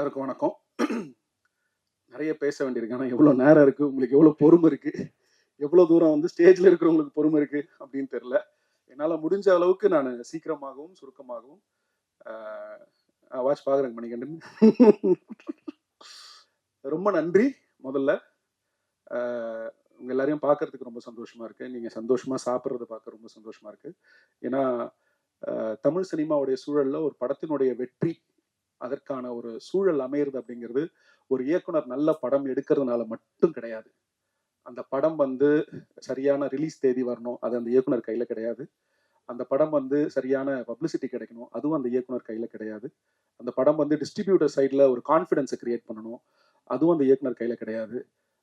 எல்லாருக்கும் வணக்கம். நிறைய பேச வேண்டியிருக்கு. ஆனால் எவ்வளோ நேரம் இருக்குது, உங்களுக்கு எவ்வளோ பொறுமை இருக்குது, எவ்வளோ தூரம் வந்து ஸ்டேஜில் இருக்கிறவங்களுக்கு பொறுமை இருக்குது அப்படின்னு தெரில. என்னால் முடிஞ்ச அளவுக்கு நான் சீக்கிரமாகவும் சுருக்கமாகவும் வாட்ச் பார்க்குறேங்க மணிகண்டன். ரொம்ப நன்றி. முதல்ல உங்கள் எல்லாரையும் பார்க்கறதுக்கு ரொம்ப சந்தோஷமாக இருக்குது. நீங்கள் சந்தோஷமாக சாப்பிட்றத பார்க்க ரொம்ப சந்தோஷமாக இருக்குது. ஏன்னா தமிழ் சினிமாவுடைய சூழலில் ஒரு படத்தினுடைய வெற்றி, அதற்கான ஒரு சூழல் அமையிறது அப்படிங்கிறது ஒரு இயக்குனர் நல்ல படம் எடுக்கிறதுனால மட்டும் கிடையாது. அந்த படம் வந்து சரியான ரிலீஸ் தேதி வரணும், அது அந்த இயக்குனர் கையில் கிடையாது. அந்த படம் வந்து சரியான பப்ளிசிட்டி கிடைக்கணும், அதுவும் அந்த இயக்குனர் கையில் கிடையாது. அந்த படம் வந்து டிஸ்ட்ரிபியூட்டர் சைடில் ஒரு கான்ஃபிடென்ஸை கிரியேட் பண்ணணும், அதுவும் அந்த இயக்குனர் கையில் கிடையாது.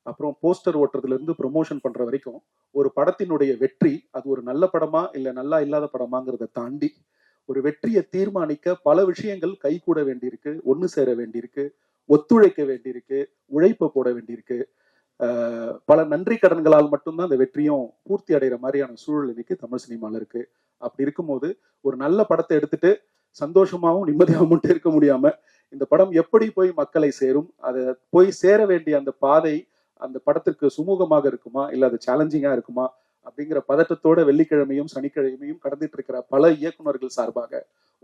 அப்புறம் போஸ்டர் ஓட்டுறதுலேருந்து ப்ரொமோஷன் பண்ணுற வரைக்கும் ஒரு படத்தினுடைய வெற்றி அது ஒரு நல்ல படமா இல்லை நல்லா இல்லாத படமாங்கிறத தாண்டி ஒரு வெற்றியை தீர்மானிக்க பல விஷயங்கள் கை கூட வேண்டியிருக்கு, ஒன்று சேர வேண்டியிருக்கு, ஒத்துழைக்க வேண்டியிருக்கு, உழைப்பை போட வேண்டியிருக்கு. பல நன்றி கடன்களால் மட்டும்தான் அந்த வெற்றியும் பூர்த்தி அடைகிற மாதிரியான சூழல் இன்னைக்கு தமிழ் சினிமாவில் இருக்கு. அப்படி இருக்கும்போது ஒரு நல்ல படத்தை எடுத்துட்டு சந்தோஷமாகவும் நிம்மதியாகவும் மட்டும் இருக்க முடியாம இந்த படம் எப்படி போய் மக்களை சேரும், அதை போய் சேர வேண்டிய அந்த பாதை அந்த படத்திற்கு சுமூகமாக இருக்குமா இல்லை அது சேலஞ்சிங்கா இருக்குமா அப்படிங்கிற பதட்டத்தோட வெள்ளிக்கிழமையும் சனிக்கிழமையும் கடந்துட்டு இருக்கிற பல இயக்குநர்கள் சார்பாக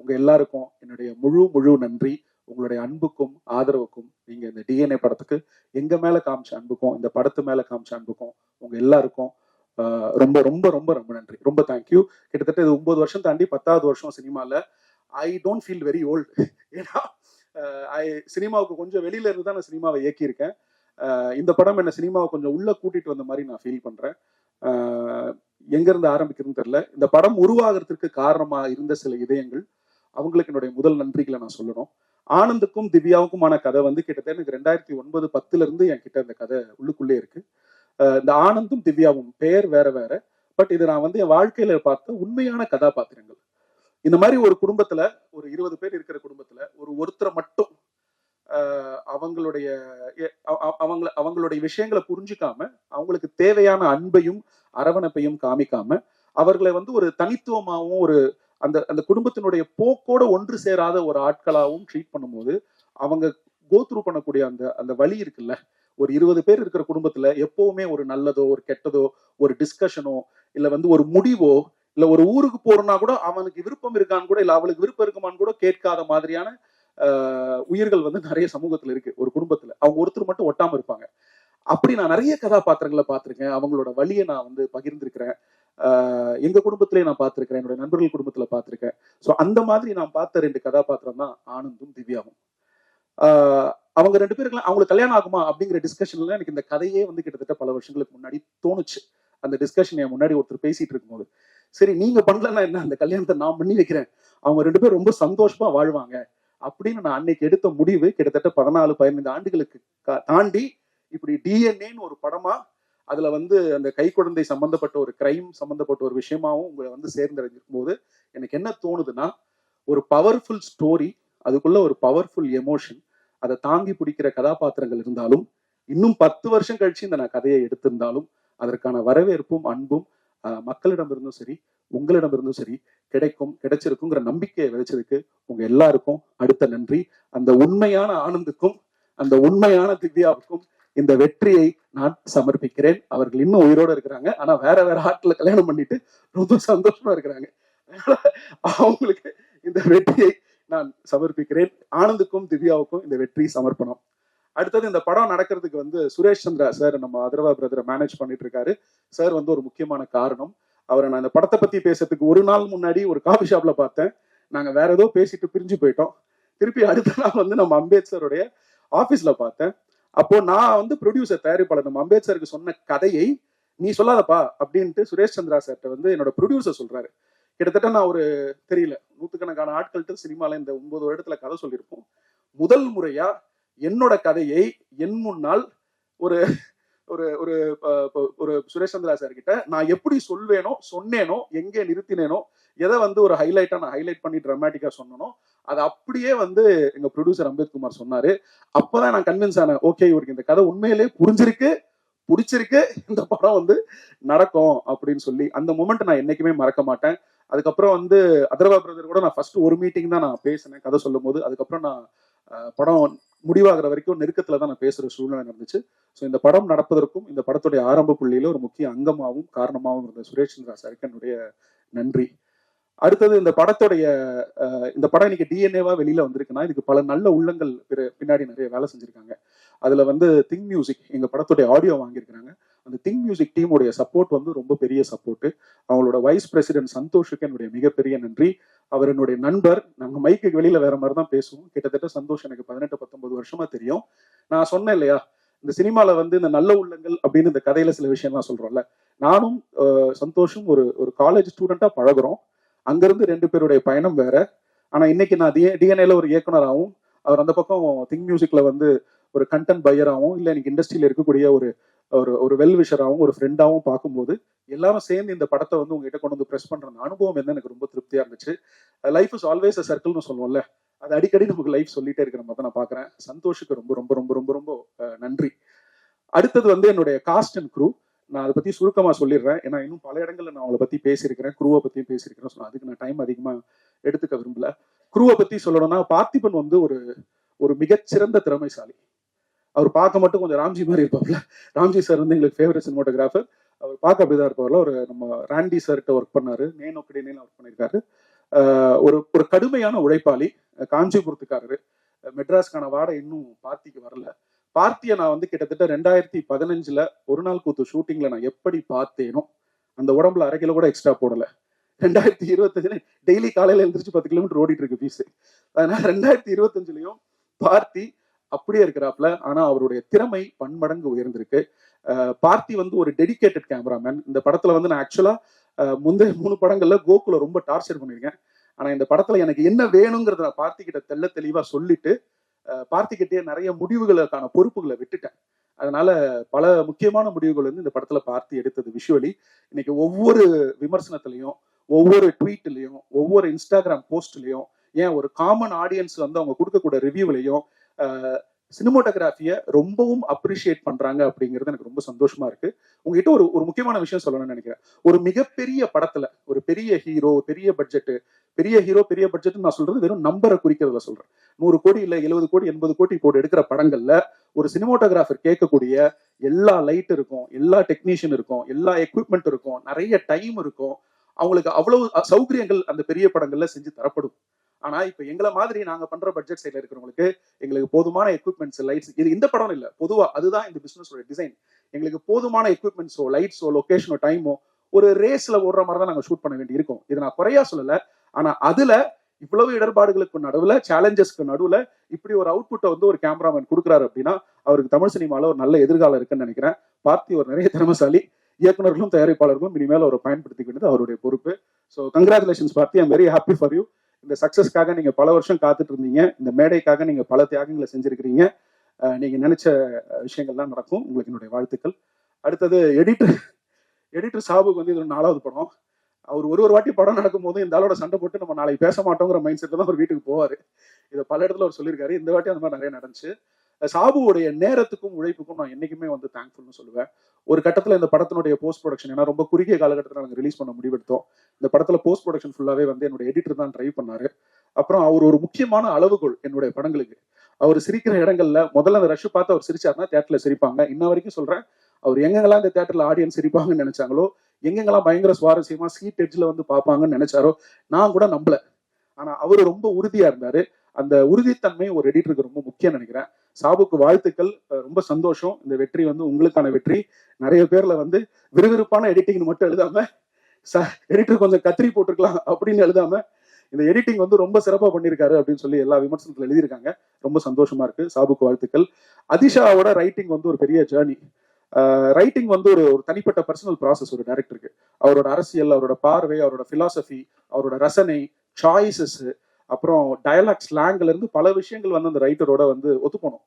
உங்க எல்லாருக்கும் என்னுடைய முழு நன்றி. உங்களுடைய அன்புக்கும் ஆதரவுக்கும், நீங்க இந்த டிஎன்ஏ படத்துக்கு எங்க மேல காமிச்ச அன்புக்கும் இந்த படத்து மேல காமிச்ச அன்புக்கும் உங்க எல்லாருக்கும் ரொம்ப ரொம்ப ரொம்ப ரொம்ப நன்றி. ரொம்ப தேங்க்யூ. கிட்டத்தட்ட இது 9 வருஷம் தாண்டி 10வது வருஷம் சினிமால. I don't feel very old. ஏன்னா சினிமாவுக்கு கொஞ்சம் வெளியில இருந்து தான் நான் சினிமாவை இயக்கியிருக்கேன். இந்த படம் என்ன சினிமாவை கொஞ்சம் உள்ள கூட்டிட்டு வந்த மாதிரி நான் ஃபீல் பண்றேன். எங்க இருந்து ஆரம்பிக்கிறதுன்னு தெரியல. இந்த படம் உருவாகிறதுக்கு காரணமா இருந்த சில இதயங்கள், அவங்களுக்கு என்னுடைய முதல் நன்றிகளை நான் சொல்லணும். ஆனந்துக்கும் திவ்யாவுக்குமான கதை வந்து கிட்டத்தட்ட எனக்கு 2009-10 இருந்து என்கிட்ட இந்த கதை உள்ளுக்குள்ளே இருக்கு. இந்த ஆனந்தும் திவ்யாவும் பெயர் வேற வேற, பட் இது நான் வந்து என் வாழ்க்கையில பார்த்த உண்மையான கதாபாத்திரங்கள். இந்த மாதிரி ஒரு குடும்பத்துல ஒரு 20 பேர் இருக்கிற குடும்பத்துல ஒருத்தரை மட்டும் அவங்களுடைய விஷயங்களை புரிஞ்சுக்காம, அவங்களுக்கு தேவையான அன்பையும் அரவணைப்பையும் காமிக்காம, அவர்களை வந்து ஒரு தனித்துவமாகவும் ஒரு அந்த அந்த குடும்பத்தினுடைய போக்கோட ஒன்று சேராத ஒரு ஆட்களாகவும் ட்ரீட் பண்ணும்போது அவங்க கோத்ரூ பண்ணக்கூடிய அந்த அந்த வழி இருக்குல்ல. ஒரு 20 பேர் இருக்கிற குடும்பத்துல எப்பவுமே ஒரு நல்லதோ ஒரு கெட்டதோ ஒரு டிஸ்கஷனோ இல்ல வந்து ஒரு முடிவோ இல்ல ஒரு ஊருக்கு போறோம்னா கூட அவனுக்கு விருப்பம் இருக்கான்னு கூட இல்ல அவளுக்கு விருப்பம் இருக்குமான்னு கூட கேட்காத மாதிரியான உயிர்கள் வந்து நிறைய சமூகத்துல இருக்கு. ஒரு குடும்பத்துல அவங்க ஒருத்தர் மட்டும் ஒட்டாம இருப்பாங்க. அப்படி நான் நிறைய கதாபாத்திரங்களை பார்த்திருக்கேன். அவங்களோட வழியை நான் வந்து பகிர்ந்திருக்கிறேன். எங்க குடும்பத்திலேயே நான் பார்த்திருக்கிறேன், என்னோட நண்பர்கள் குடும்பத்துல பார்த்திருக்கேன். ஸோ அந்த மாதிரி நான் பார்த்த 2 கதாபாத்திரம் தான் ஆனந்தும் திவ்யாவும். அவங்க 2 பேருக்கு அவங்களுக்கு கல்யாணம் ஆகுமா அப்படிங்கிற டிஸ்கஷன்ல எனக்கு இந்த கதையே வந்து கிட்டத்தட்ட பல வருஷங்களுக்கு முன்னாடி தோணுச்சு. அந்த டிஸ்கஷன் என் முன்னாடி ஒருத்தர் பேசிட்டு இருக்கும்போது, சரி நீங்க பண்ணலன்னா என்ன, அந்த கல்யாணத்தை நான் பண்ணி வைக்கிறேன், அவங்க 2 பேரும் ரொம்ப சந்தோஷமா வாழ்வாங்க அப்படின்னு நான் அன்னைக்கு எடுத்த முடிவு கிட்டத்தட்ட 14-15 ஆண்டுகளுக்கு தாண்டி இப்படி டிஎன்ஏன்னு ஒரு படமா அதுல வந்து அந்த கை குழந்தை சம்பந்தப்பட்ட ஒரு கிரைம் சம்பந்தப்பட்ட ஒரு விஷயமாவும் உங்களை வந்து சேர்ந்தடைஞ்சிருக்கும் போது எனக்கு என்ன தோணுதுன்னா, ஒரு பவர்ஃபுல் ஸ்டோரி, அதுக்குள்ள ஒரு பவர்ஃபுல் எமோஷன், அதை தாங்கி பிடிக்கிற கதாபாத்திரங்கள் இருந்தாலும் இன்னும் 10 வருஷம் கழிச்சு இந்த நான் கதையை எடுத்திருந்தாலும் அதற்கான வரவேற்பும் அன்பும் மக்களிடமிருந்தும் சரி உங்களிடமிருந்தும் சரி கிடைச்சிருக்குங்கிற நம்பிக்கையை விதைச்சதுக்கு உங்க எல்லாருக்கும் அடுத்த நன்றி. அந்த உண்மையான ஆனந்துக்கும் அந்த உண்மையான திவ்யாவுக்கும் இந்த வெற்றியை நான் சமர்ப்பிக்கிறேன். அவர்கள் இன்னும் உயிரோட இருக்கிறாங்க, ஆனா வேற வேற ஆட்களை கல்யாணம் பண்ணிட்டு ரொம்ப சந்தோஷமா இருக்கிறாங்க. அவங்களுக்கு இந்த வெற்றியை நான் சமர்ப்பிக்கிறேன். ஆனந்துக்கும் திவ்யாவுக்கும் இந்த வெற்றி சமர்ப்பணம். அடுத்தது இந்த படம் நடக்கிறதுக்கு வந்து சுரேஷ் சந்திரா சார் நம்ம அதர்வா பிரதரை மேனேஜ் பண்ணிட்டு இருக்காரு. சார் வந்து ஒரு முக்கியமான காரணம். அவரை நான் இந்த படத்தை பத்தி பேசுறதுக்கு ஒரு நாள் முன்னாடி ஒரு காஃபி ஷாப்ல பார்த்தேன். நாங்க வேற ஏதோ பேசிட்டு பிரிஞ்சு போயிட்டோம். திருப்பி அடுத்த நாள் வந்து நம்ம அம்பேத்கருடைய ஆபீஸ்ல பார்த்தேன். அப்போ நான் வந்து ப்ரொடியூசர் தயாரிப்பாளர் நம்ம அம்பேத்கருக்கு சொன்ன கதையை நீ சொல்லாதப்பா அப்படின்ட்டு சுரேஷ் சந்திரா சார்ட்ட வந்து என்னோட ப்ரொடியூசர் சொல்றாரு. கிட்டத்தட்ட நான் ஒரு தெரியல 100கணக்கான ஆட்கள்கிட்ட சினிமால இந்த 9 வருடத்துல கதை சொல்லியிருப்போம். முதல் முறையா என்னோட கதையை என் முன்னால் ஒரு ஒரு ஒரு ஒரு சுரேஷ் சந்திரா சார் கிட்ட நான் எப்படி சொல்வேனோ சொன்னேனோ எங்கே நிறுத்தினேனோ எதை வந்து ஒரு ஹைலைட்டா நான் ஹைலைட் பண்ணி டிராமாட்டிக்கா சொன்னனோ அதை அப்படியே வந்து எங்க ப்ரொடியூசர் அம்பேத்குமார் சொன்னாரு. அப்பதான் நான் கன்வின்ஸ் ஆனேன், ஓகே இவருக்கு இந்த கதை உண்மையிலே புரிஞ்சிருக்கு, பிடிச்சிருக்கு, இந்த படம் வந்து நடக்கும் அப்படின்னு சொல்லி. அந்த மொமெண்ட் நான் என்னைக்குமே மறக்க மாட்டேன். அதுக்கப்புறம் வந்து அதர்வா பிரதர் கூட நான் ஃபர்ஸ்ட் ஒரு மீட்டிங் தான் நான் பேசினேன் கதை சொல்லும் போது. அதுக்கப்புறம் நான் படம் முடிவாகிற வரைக்கும் நெருக்கத்துல தான் நான் பேசுற சூழ்நிலை நடந்துச்சு. ஸோ இந்த படம் நடப்பதற்கும் இந்த படத்துடைய ஆரம்ப புள்ளியில ஒரு முக்கிய அங்கமாகவும் காரணமாகவும் இருந்த சுரேஷ் சந்திரா சாருக்கு என்னுடைய நன்றி. அடுத்தது இந்த படத்துடைய இந்த படம் இன்னைக்கு டிஎன்ஏவா வெளியில வந்திருக்குன்னா இதுக்கு பல நல்ல உள்ளங்கள் பின்னாடி நிறைய வேலை செஞ்சிருக்காங்க. அதுல வந்து திங் மியூசிக் எங்க படத்துடைய ஆடியோ வாங்கியிருக்கிறாங்க. அந்த திங் மியூசிக் டீமுடைய சப்போர்ட் வந்து ரொம்ப பெரிய சப்போர்ட். அவங்களோட வைஸ் பிரசிடென்ட் சந்தோஷுக்கு என்னுடைய மிகப்பெரிய நன்றி. அவர் என்னுடைய நண்பர். நாங்க மைக்கு வெளியில வேற மாதிரி தான் பேசுவோம். கிட்டத்தட்ட சந்தோஷ் எனக்கு 18-19 வருஷமா தெரியும். நான் சொன்னேன் இல்லையா, இந்த சினிமால வந்து இந்த நல்ல உள்ளங்கள் அப்படின்னு இந்த கதையில சில விஷயம்லாம் சொல்றோம்ல, நானும் சந்தோஷும் ஒரு காலேஜ் ஸ்டூடெண்டா பழகுறோம். அங்கிருந்து 2 பேருடைய பயணம் வேற. ஆனா இன்னைக்கு நான் டிஎன்ஏல ஒரு இயக்குனராகவும், அவர் அந்த பக்கம் திங் மியூசிக்ல வந்து ஒரு கண்டென்ட் பையராகவும், இல்லை இன்னைக்கு இண்டஸ்ட்ரியில இருக்கக்கூடிய ஒரு ஒரு வெல்விஷராகவும் ஒரு ஃப்ரெண்டாகவும் பார்க்கும்போது எல்லாரும் சேர்ந்து இந்த படத்தை வந்து உங்ககிட்ட கொண்டு வந்து ப்ரெஸ் பண்ற அனுபவம் வந்து எனக்கு ரொம்ப திருப்தியா இருந்துச்சு. லைஃப் இஸ் ஆல்வேஸ் அ சர்க்கிள்னு சொல்லுவோம்ல, அது அடிக்கடி நமக்கு லைஃப் சொல்லிட்டே இருக்கிற மாதிரி நான் பாக்குறேன். சந்தோஷுக்கு ரொம்ப ரொம்ப ரொம்ப ரொம்ப ரொம்ப நன்றி. அடுத்தது வந்து என்னுடைய காஸ்ட் அண்ட் க்ரூ. நான் அதை பத்தி சுருக்கமா சொல்லிடுறேன். ஏன்னா இன்னும் பல இடங்கள்ல நான் அவங்களை பத்தி பேசியிருக்கிறேன், குரூவை பத்தியும் பேசியிருக்கிறேன். அதுக்கு நான் டைம் அதிகமா எடுத்துக்க விரும்பல. குரூவை பத்தி சொல்லணும்னா, பார்த்திபன் வந்து ஒரு மிகச்சிறந்த திறமைசாலி. அவர் பார்க்க மட்டும் கொஞ்சம் ராம்ஜி மாதிரி இருப்பாப்ல. ராம்ஜி சார் வந்து எங்களுக்கு ஃபேவரட் சினிமாட்டோகிராஃபர். அவர் பார்க்க அப்படிதான் இருப்பார்ல. ஒரு நம்ம ராண்டி சார்கிட்ட ஒர்க் பண்ணாரு, நேனோக்கடினேன்னு ஒர்க் பண்ணியிருக்காரு. ஒரு கடுமையான உழைப்பாளி, காஞ்சிபுரத்துக்காரரு. மெட்ராஸ்க்கான வாடகை இன்னும் பார்த்திக்கு வரல. பார்த்தியை நான் வந்து கிட்டத்தட்ட 2015 ஒரு நாள் கூத்து ஷூட்டிங்ல நான் எப்படி பார்த்தேனோ அந்த உடம்புல 1/2 கிலோ கூட எக்ஸ்ட்ரா போடல. 2025 டெய்லி காலையில எழுந்திரிச்சு 10 கிலோமீட்டர் ஓடிட்டு இருக்கு பீஸ். அதனால 2025லயும் பார்த்தி அப்படியே இருக்கிறாப்ல. ஆனா அவருடைய திறமை பன்மடங்கு உயர்ந்திருக்கு. பார்த்தி வந்து ஒரு டெடிகேட்டட் கேமராமேன். இந்த படத்துல வந்து நான் ஆக்சுவலா முந்தைய 3 படங்கள்ல கோகுல ரொம்ப டார்ச்சர் பண்ணிருக்கேன். ஆனா இந்த படத்துல எனக்கு என்ன வேணுங்கிறத நான் பார்த்தி கிட்ட தெளிவா சொல்லிட்டு பார்த்திக்கிட்டே நிறைய முடிவுகளுக்கான பொறுப்புகளை விட்டுட்டேன். அதனால பல முக்கியமான முடிவுகள் வந்து இந்த படத்துல பார்த்தி எடுத்தது விஷுவலி. இன்னைக்கு ஒவ்வொரு விமர்சனத்திலையும், ஒவ்வொரு ட்வீட்லயும், ஒவ்வொரு இன்ஸ்டாகிராம் போஸ்ட்லயும், ஏன் ஒரு காமன் ஆடியன்ஸ் வந்து அவங்க கொடுக்கக்கூடிய ரிவ்யூலையும் சினிமோட்டோகிராஃபியை ரொம்பவும் அப்ரிஷியேட் பண்றாங்க அப்படிங்கிறது எனக்கு ரொம்ப சந்தோஷமா இருக்கு. உங்ககிட்ட ஒரு முக்கியமான விஷயம் சொல்லணும்னு நினைக்கிறேன். ஒரு மிகப்பெரிய படத்துல ஒரு பெரிய ஹீரோ, பெரிய பட்ஜெட் நான் சொல்றது வெறும் நம்பரை குறிக்கிறதுல சொல்றேன். 100 கோடி இல்ல 70 கோடி 80 கோடி போட்டு எடுக்கிற படங்கள்ல ஒரு சினிமோட்டோகிராஃபர் கேட்கக்கூடிய எல்லா லைட் இருக்கும், எல்லா டெக்னீஷியன் இருக்கும், எல்லா எக்யூப்மெண்ட் இருக்கும், நிறைய டைம் இருக்கும். அவங்களுக்கு அவ்வளவு சௌகரியங்கள் அந்த பெரிய படங்கள்ல செஞ்சு தரப்படும். ஆனா இப்ப எங்களை மாதிரி நாங்க பண்ற பட்ஜெட் சைட்ல இருக்கிறவங்களுக்கு எங்களுக்கு போதுமான எக்யூப்மெண்ட்ஸ், லைட்ஸ், இது இந்த படம் இல்ல, பொதுவா அதுதான் இந்த பிசினஸோட டிசைன். எங்களுக்கு போதுமான எக்யூப்மெண்ட்ஸோ, லைட்ஸோ, லொகேஷனோ, டைமோ ஒரு ரேஸ்ல ஓடுற மாதிரி தான் நாங்க ஷூட் பண்ண வேண்டி இருக்கும். இதை நான் குறையா சொல்லல. ஆனா அதுல இவ்வளவு இடர்பாடுகளுக்கு நடுவுல, சேலஞ்சஸ்க்கு நடுவுல இப்படி ஒரு அவுட்புட்டை வந்து ஒரு கேமராமேன் கொடுக்குறாரு அப்படின்னா அவருக்கு தமிழ் சினிமால ஒரு நல்ல எதிர்காலம் இருக்குன்னு நினைக்கிறேன். பார்த்தி ஒரு நிறைய திறமைசாலி. இயக்குநர்களும் தயாரிப்பாளர்களும் இனிமேல அவரை பயன்படுத்திக் வேண்டியது அவருடைய பொறுப்பு. So congratulations Parthi, I'm very happy for you. இந்த சக்சஸ்க்காக நீங்க பல வருஷம் காத்துட்டு இருந்தீங்க. இந்த மேடைக்காக நீங்க பல தியாகங்களை செஞ்சிருக்கிறீங்க. நீங்க நினைச்ச விஷயங்கள்லாம் நடக்கும். உங்களுக்கு என்னுடைய வாழ்த்துக்கள். அடுத்தது எடிட்டர் சாபுக்கு வந்து இது 4வது படம். அவர் ஒரு வாட்டி படம் நடக்கும் போது இந்த ஆளோட சண்டை போட்டு நம்ம நாளைக்கு பேச மாட்டோங்கிற மைண்ட் செட்ல தான் அவர் வீட்டுக்கு போவாரு. இதை பல இடத்துல அவர் சொல்லியிருக்காரு. இந்த வாட்டி அந்த மாதிரி நிறைய நடந்துச்சு. சாபுவோடைய நேரத்துக்கும் உழைப்புக்கும் நான் என்னைக்குமே வந்து தேங்க்ஃபுல்னு சொல்லுவேன். ஒரு கட்டத்துல இந்த படத்தினுடைய போஸ்ட் ப்ரொடக்ஷன், ஏன்னா ரொம்ப குறுகிய காலகட்டத்தில் நாங்கள் ரிலீஸ் பண்ண முடிவெடுத்தோம். இந்த படத்துல போஸ்ட் ப்ரொடக்ஷன் ஃபுல்லாவே வந்து என்னோட எடிட்டர் தான் ட்ரைவ் பண்ணாரு. அப்புறம் அவர் ஒரு முக்கியமான அளவுகோல் என்னுடைய படங்களுக்கு. அவர் சிரிக்கிற இடங்கள்ல முதல்ல அந்த ரஷ் பார்த்து அவர் சிரிச்சாருன்னா தியேட்டர்ல சிரிப்பாங்க. இன்ன வரைக்கும் சொல்றேன், அவர் எங்கெங்கெல்லாம் இந்த தியேட்டர்ல ஆடியன்ஸ் சிரிப்பாங்கன்னு நினைச்சாங்களோ, எங்கெங்கெல்லாம் பயங்கர சுவாரஸ்யமா சீட் எட்ஜ்ல வந்து பார்ப்பாங்கன்னு நினைச்சாரோ நான் கூட நம்பல. ஆனா அவரு ரொம்ப உறுதியா இருந்தாரு. அந்த உறுதித்தன்மை ஒரு எடிட்டருக்கு ரொம்ப முக்கியம் நினைக்கிறேன். சாபுக்கு வாழ்த்துக்கள். ரொம்ப சந்தோஷம். இந்த வெற்றி வந்து உங்களுக்கான வெற்றி. நிறைய பேர்ல வந்து விறுவிறுப்பான எடிட்டிங் மட்டும் எழுதாம எடிட்டர் கொஞ்சம் கத்திரி போட்டிருக்கலாம் அப்படின்னு எழுதாம இந்த எடிட்டிங் வந்து ரொம்ப சிறப்பா பண்ணியிருக்காரு அப்படின்னு சொல்லி எல்லா விமர்சனத்துல எழுதியிருக்காங்க. ரொம்ப சந்தோஷமா இருக்கு. சாபுக்கு வாழ்த்துக்கள். அதிஷாவோட ரைட்டிங் வந்து ஒரு பெரிய ஜேர்னி. ரைட்டிங் வந்து ஒரு தனிப்பட்ட பர்சனல் ப்ராசஸ் ஒரு டைரக்டருக்கு. அவரோட அரசியல், அவரோட பார்வை, அவரோட பிலாசபி, அவரோட ரசனை, சாய்ஸஸ், அப்புறம் டயலாக் ஸ்லாங்ல இருந்து பல விஷயங்கள் வந்து அந்த ரைட்டரோட வந்து ஒத்து போகணும்.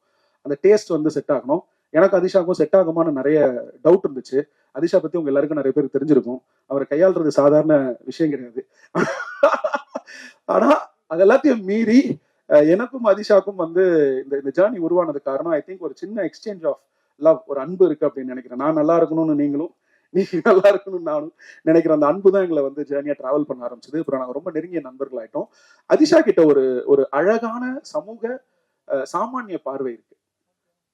அந்த டேஸ்ட் வந்து செட் ஆகணும். எனக்கு அதிஷாவுக்கும் செட் ஆகுமான்னு நிறைய டவுட் இருந்துச்சு. அதிஷா பத்தி உங்க எல்லாருக்கும் நிறைய பேருக்கு தெரிஞ்சிருக்கும். அவரை கையாளுறது சாதாரண விஷயம் கிடையாது. ஆனா அது எல்லாத்தையும் மீறி எனக்கும் அதிஷாக்கும் வந்து இந்த ஜேர்னி உருவானது காரணம் ஐ திங்க் ஒரு சின்ன எக்ஸ்சேஞ்ச் ஆஃப் லவ், ஒரு அன்பு இருக்கு அப்படின்னு நினைக்கிறேன். நான் நல்லா இருக்கணும்னு நீங்களும், நீங்க நல்லா இருக்கணும்னு நானும் நினைக்கிறேன். அந்த அன்பு தான் எங்களை வந்து ஜேர்னியா டிராவல் பண்ண ஆரம்பிச்சது. அப்புறம் நாங்கள் ரொம்ப நெருங்கிய நண்பர்கள் ஆயிட்டோம். அதிஷா கிட்ட ஒரு அழகான சமூக சாமானிய பார்வை இருக்கு.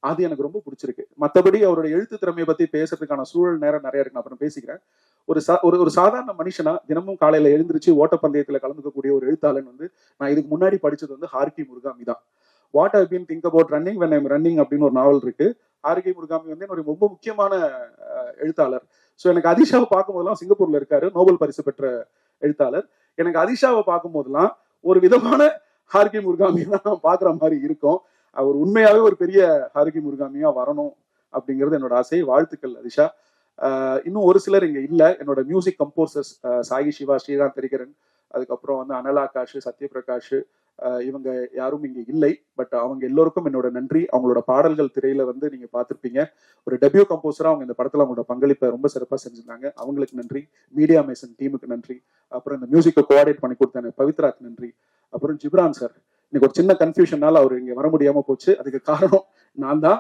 அது எனக்கு ரொம்ப பிடிச்சிருக்கு. மற்றபடி அவருடைய எழுத்து திறமையை பத்தி பேசுறதுக்கான சூழல் நேரம் நிறைய இருக்கு, நான் அப்புறம் பேசிக்கிறேன். ஒரு சாதாரண மனுஷனா தினமும் காலையில எழுந்திருச்சு ஓட்டப்பந்தயத்துல கலந்துக்கக்கூடிய ஒரு எழுத்தாளன் வந்து நான் இதுக்கு முன்னாடி படிச்சது வந்து ஹார்கி முருகாமி தான். What I been think about running when I'm running அப்படின்னு ஒரு நாவல் இருக்கு. ஹார்கி முருகாமி வந்து என்னுடைய ரொம்ப முக்கியமான எழுத்தாளர். ஸோ எனக்கு அதிஷாவை பார்க்கும்போதெல்லாம், சிங்கப்பூர்ல இருக்காரு, நோபல் பரிசு பெற்ற எழுத்தாளர். எனக்கு அதிஷாவை பார்க்கும்போதெல்லாம் ஒரு விதமான ஹார்கி முருகாமி தான் நான் பாக்குற மாதிரி இருக்கும். அவர் உண்மையாவே ஒரு பெரிய ஹார்கி முருகாமியா வரணும் அப்படிங்கிறது என்னோட ஆசை. வாழ்த்துக்கள் அதிஷா. இன்னும் ஒரு சிலர் இங்க இல்ல. என்னோட மியூசிக் கம்போசர்ஸ் சாயி சிவா, ஸ்ரீகாந்த் தெரிகரன், அதுக்கப்புறம் வந்து அனலாகாஷ், சத்யபிரகாஷ், இவங்க யாரும் இங்க இல்லை. பட் அவங்க எல்லோருக்கும் என்னோட நன்றி. அவங்களோட பாடல்கள் திரையில வந்து நீங்க பார்த்திருப்பீங்க. ஒரு டெபியூ கம்போசரா அவங்க இந்த படத்துல அவங்களோட பங்களிப்பை ரொம்ப சிறப்பா செஞ்சிருந்தாங்க. அவங்களுக்கு நன்றி. மீடியா மேசன் டீமுக்கு நன்றி. அப்புறம் இந்த மியூசிக்கை கோஆர்டினேட் பண்ணி கொடுத்த பவித்ராக்கு நன்றி. அப்புறம் ஜிப்ரான் சார், இன்னைக்கு ஒரு சின்ன கன்ஃபியூஷனால அவர் இங்க வர முடியாம போச்சு. அதுக்கு காரணம் நான் தான்.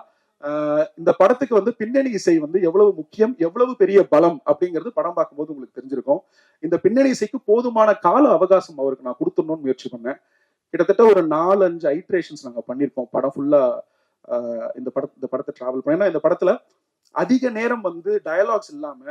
இந்த படத்துக்கு வந்து பின்னணி இசை வந்து எவ்வளவு முக்கியம், எவ்வளவு பெரிய பலம் அப்படிங்கிறது படம் பார்க்கும்போது உங்களுக்கு தெரிஞ்சிருக்கும். இந்த பின்னணி இசைக்கு போதுமான கால அவகாசம் அவருக்கு நான் கொடுத்துடணும்னு முயற்சி பண்ணேன். கிட்டத்தட்ட ஒரு 4-5 ஐட்ரேஷன்ஸ் நாங்க பண்ணியிருக்கோம் படம் ஃபுல்லா. இந்த படத்தை டிராவல் பண்ண, ஏன்னா இந்த படத்துல அதிக நேரம் வந்து டயலாக்ஸ் இல்லாம,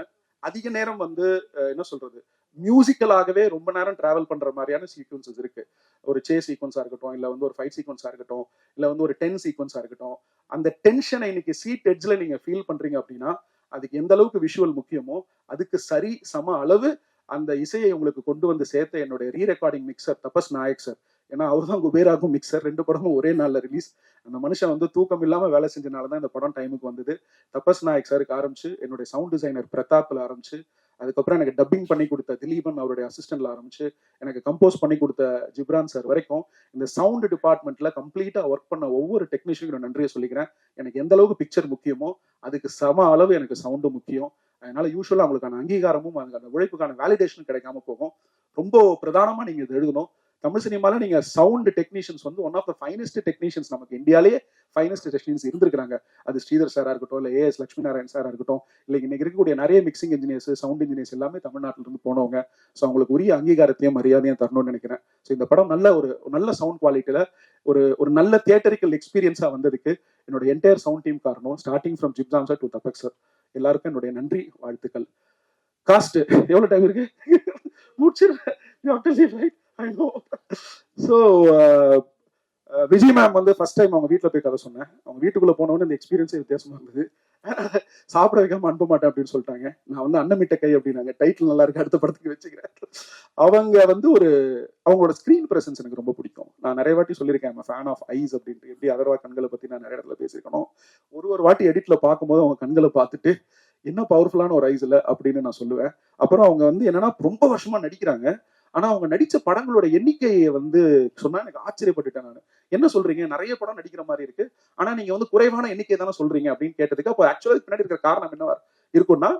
அதிக நேரம் வந்து என்ன சொல்றது, மியூசிக்கலாகவே ரொம்ப நேரம் டிராவல் பண்ற மாதிரியான சீக்வன்சஸ் இருக்கு. ஒரு சே சீக்வன்ஸா இருக்கட்டும், இல்ல வந்து ஒரு ஃபைட் சீக்வன்ஸா இருக்கட்டும், இல்ல வந்து ஒரு டென் சீக்வன்ஸா இருக்கட்டும், அந்த டென்ஷனை இன்னைக்கு சீட் எட்ஜ்ல நீங்க ஃபீல் பண்றீங்க அப்படின்னா அதுக்கு எந்த அளவுக்கு விஷுவல் முக்கியமோ அதுக்கு சரி சம அளவு அந்த இசையை உங்களுக்கு கொண்டு வந்து சேர்த்த என்னுடைய ரீ ரெக்கார்டிங் மிக்சர் தபஸ் நாயக் சார். ஏன்னா அவர் தான் குபேராகும் மிக்சர். 2 படமும் ஒரே நாள்ல ரிலீஸ். அந்த மனுஷன் வந்து தூக்கம் இல்லாம வேலை செஞ்சனாலதான் இந்த படம் டைமுக்கு வந்தது. தபஸ் நாயக் சாருக்கு ஆரம்பிச்சு, என்னுடைய சவுண்ட் டிசைனர் பிரதாப்ல ஆரம்பிச்சு, அதுக்கப்புறம் எனக்கு டப்பிங் பண்ணி கொடுத்த திலீபன் அவருடைய அசிஸ்டன்ட்ல ஆரம்பிச்சு, எனக்கு கம்போஸ் பண்ணி கொடுத்த ஜிப்ரான் சார் வரைக்கும் இந்த சவுண்ட் டிபார்ட்மெண்ட்ல கம்ப்ளீட்டா ஒர்க் பண்ண ஒவ்வொரு டெக்னீஷியனுக்கும் நன்றியை சொல்லிக்கிறேன். எனக்கு எந்த அளவுக்கு பிக்சர் முக்கியமோ அதுக்கு சம அளவு எனக்கு சவுண்டு முக்கியம். அதனால யூஸ்வலா அவங்களுக்கான அங்கீகாரமும் அந்த உழைப்புக்கான வேலிடேஷன் கிடைக்காம போகும். ரொம்ப பிரதானமா நீங்க இது எழுதணும். தமிழ் சினிமால நீங்க சவுண்ட் டெக்னீஷியன்ஸ் வந்து one of the finest technicians, நமக்கு இந்தியாலேயே ஃபைனஸ்ட் டெக்னீஷியன்ஸ் இருந்திருக்காங்க. அது ஸ்ரீதர் சாரா இருக்கட்டும், இல்ல ஏஎஸ் லட்சுமி நாராயண் சாரா இருக்கட்டும், இல்ல இன்னைக்கு இருக்கக்கூடிய நிறைய மிக்சிங் இன்ஜினியர்ஸ், சவுண்ட் இன்ஜினியர்ஸ் எல்லாமே தமிழ்நாட்டில இருந்து போனவங்க. ஸோ அவங்களுக்கு உரிய அங்கீகாரத்தையும் மரியாதையும் தரணும்னு நினைக்கிறேன். ஸோ இந்த படம் நல்ல சவுண்ட் குவாலிட்டியில ஒரு நல்ல தியேட்டரிக்கல் எக்ஸ்பீரியன்ஸா வந்ததுக்கு என்னோட என்டையர் சவுண்ட் டீம் காரணம். Starting from Ghibran sir to Tapak sir, எல்லாருக்கும் என்னுடைய நன்றி, வாழ்த்துக்கள். காஸ்ட் எவ்வளவு டைம் இருக்கு? முடிச்சிருக்கேன். ஸோ விஜய் மேம் வந்து ஃபர்ஸ்ட் டைம் அவங்க வீட்டில் போய் கதை சொன்னேன். அவங்க வீட்டுக்குள்ள போனவொன்னு இந்த எக்ஸ்பீரியன்ஸே வித்தியாசமா இருந்தது. சாப்பிட வைக்காம அனுப்ப மாட்டேன் அப்படின்னு சொல்லிட்டாங்க. நான் வந்து அன்னமிட்ட கை அப்படின்னாங்க. டைட்டில் நல்லா இருக்கு, அடுத்த படத்துக்கு வச்சுக்கிறேன். அவங்க வந்து அவங்களோட ஸ்கிரீன் பிரசன்ஸ் எனக்கு ரொம்ப பிடிக்கும். நான் நிறைய வாட்டி சொல்லியிருக்கேன், ஃபேன் ஆஃப் ஐஸ் அப்படின்ட்டு. எப்படி அதர்வா கண்களை பத்தி நான் நிறைய இடத்துல பேசியிருக்கணும். ஒரு வாட்டி எடிட்ல பார்க்கும்போது அவங்க கண்களை பார்த்துட்டு என்ன பவர்ஃபுல்லான ஒரு ஐஸ் இல்லை அப்படின்னு நான் சொல்லுவேன். அப்புறம் அவங்க வந்து என்னன்னா ரொம்ப வருஷமா நடிக்கிறாங்க. ஆனா அவங்க நடிச்ச படங்களோட எண்ணிக்கையை வந்து சொன்னா எனக்கு ஆச்சரியப்பட்டுட்டேன். நான் என்ன சொல்றீங்க, நிறைய படம் நடிக்கிற மாதிரி இருக்கு, ஆனா நீங்க வந்து குறைவான எண்ணிக்கை தானே சொல்றீங்க அப்படின்னு கேட்டதுக்கு, அப்போ ஆக்சுவலா பின்னாடி இருக்கிற காரணம் என்னவா இருக்கும்னா,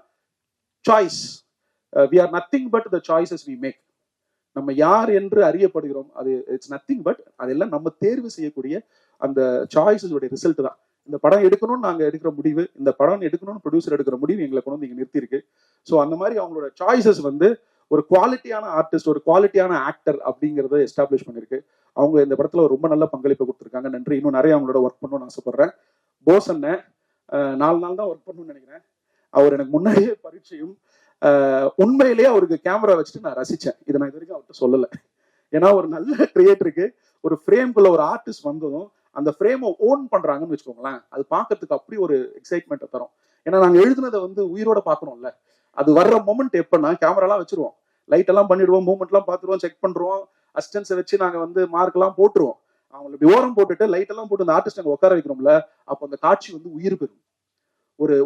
choice. We are nothing but the choices we make. நம்ம யார் என்று அறியப்படுகிறோம், அது இட்ஸ் நத்திங் பட் அதெல்லாம் நம்ம தேர்வு செய்யக்கூடிய அந்த சாய்ஸஸ் உடைய ரிசல்ட் தான். இந்த படம் எடுக்கணும்னு நாங்க எடுக்கிற முடிவு, இந்த படம் எடுக்கணும்னு ப்ரொடியூசர் எடுக்கிற முடிவு எங்களை கொண்டு வந்து இங்க நிறுத்தி இருக்கு. ஸோ அந்த மாதிரி அவங்களோட சாய்ஸஸ் வந்து ஒரு குவாலிட்டியான ஆர்டிஸ்ட், ஒரு குவாலிட்டியான ஆக்டர் அப்படிங்கறத எஸ்டாப்ளிஷ் பண்ணிருக்கு. அவங்க இந்த படத்துல ரொம்ப நல்ல பங்களிப்பு கொடுத்துருக்காங்க. நன்றி. இன்னும் நிறைய அவங்களோட ஒர்க் பண்ணணும்னு ஆசைப்படுறேன். போஸ் அண்ணன் 4 நாள் தான் ஒர்க் பண்ணணும்னு நினைக்கிறேன். அவர் எனக்கு முன்னாடியே பரிச்சயம். உண்மையிலேயே அவருக்கு கேமரா வச்சுட்டு நான் ரசிச்சேன். இதை நான் இது வரைக்கும் அவர்கிட்ட சொல்லலை. ஏன்னா ஒரு நல்ல கிரியேட்டருக்கு ஒரு ஃப்ரேம்குள்ள ஒரு ஆர்டிஸ்ட் வந்ததும் அந்த ஃப்ரேமை ஓன் பண்றாங்கன்னு வச்சுக்கோங்களேன், அது பார்க்கறதுக்கு அப்படி ஒரு எக்ஸைட்மெண்ட்டை தரும். ஏன்னா நாங்க எழுதுனதை வந்து உயிரோட பார்க்கணும்ல. அது வர்ற மொமெண்ட் எப்பன்னா, கேமராலாம் வச்சிருவோம், லைட் எல்லாம் பண்ணிடுவோம், மூவ்மெண்ட் எல்லாம் பார்த்துருவோம், செக் பண்றோம், அசிஸ்டன்ஸை வச்சு நாங்க வந்து மார்க் எல்லாம் போட்டுருவோம். அவங்களை இப்படி ஓரம் போட்டுட்டு லைட் எல்லாம் போட்டு அந்த ஆர்டிஸ்ட் அங்க உட்கார வைக்கிறோம்ல, அப்போ அந்த காட்சி வந்து உயிர் பெறும்.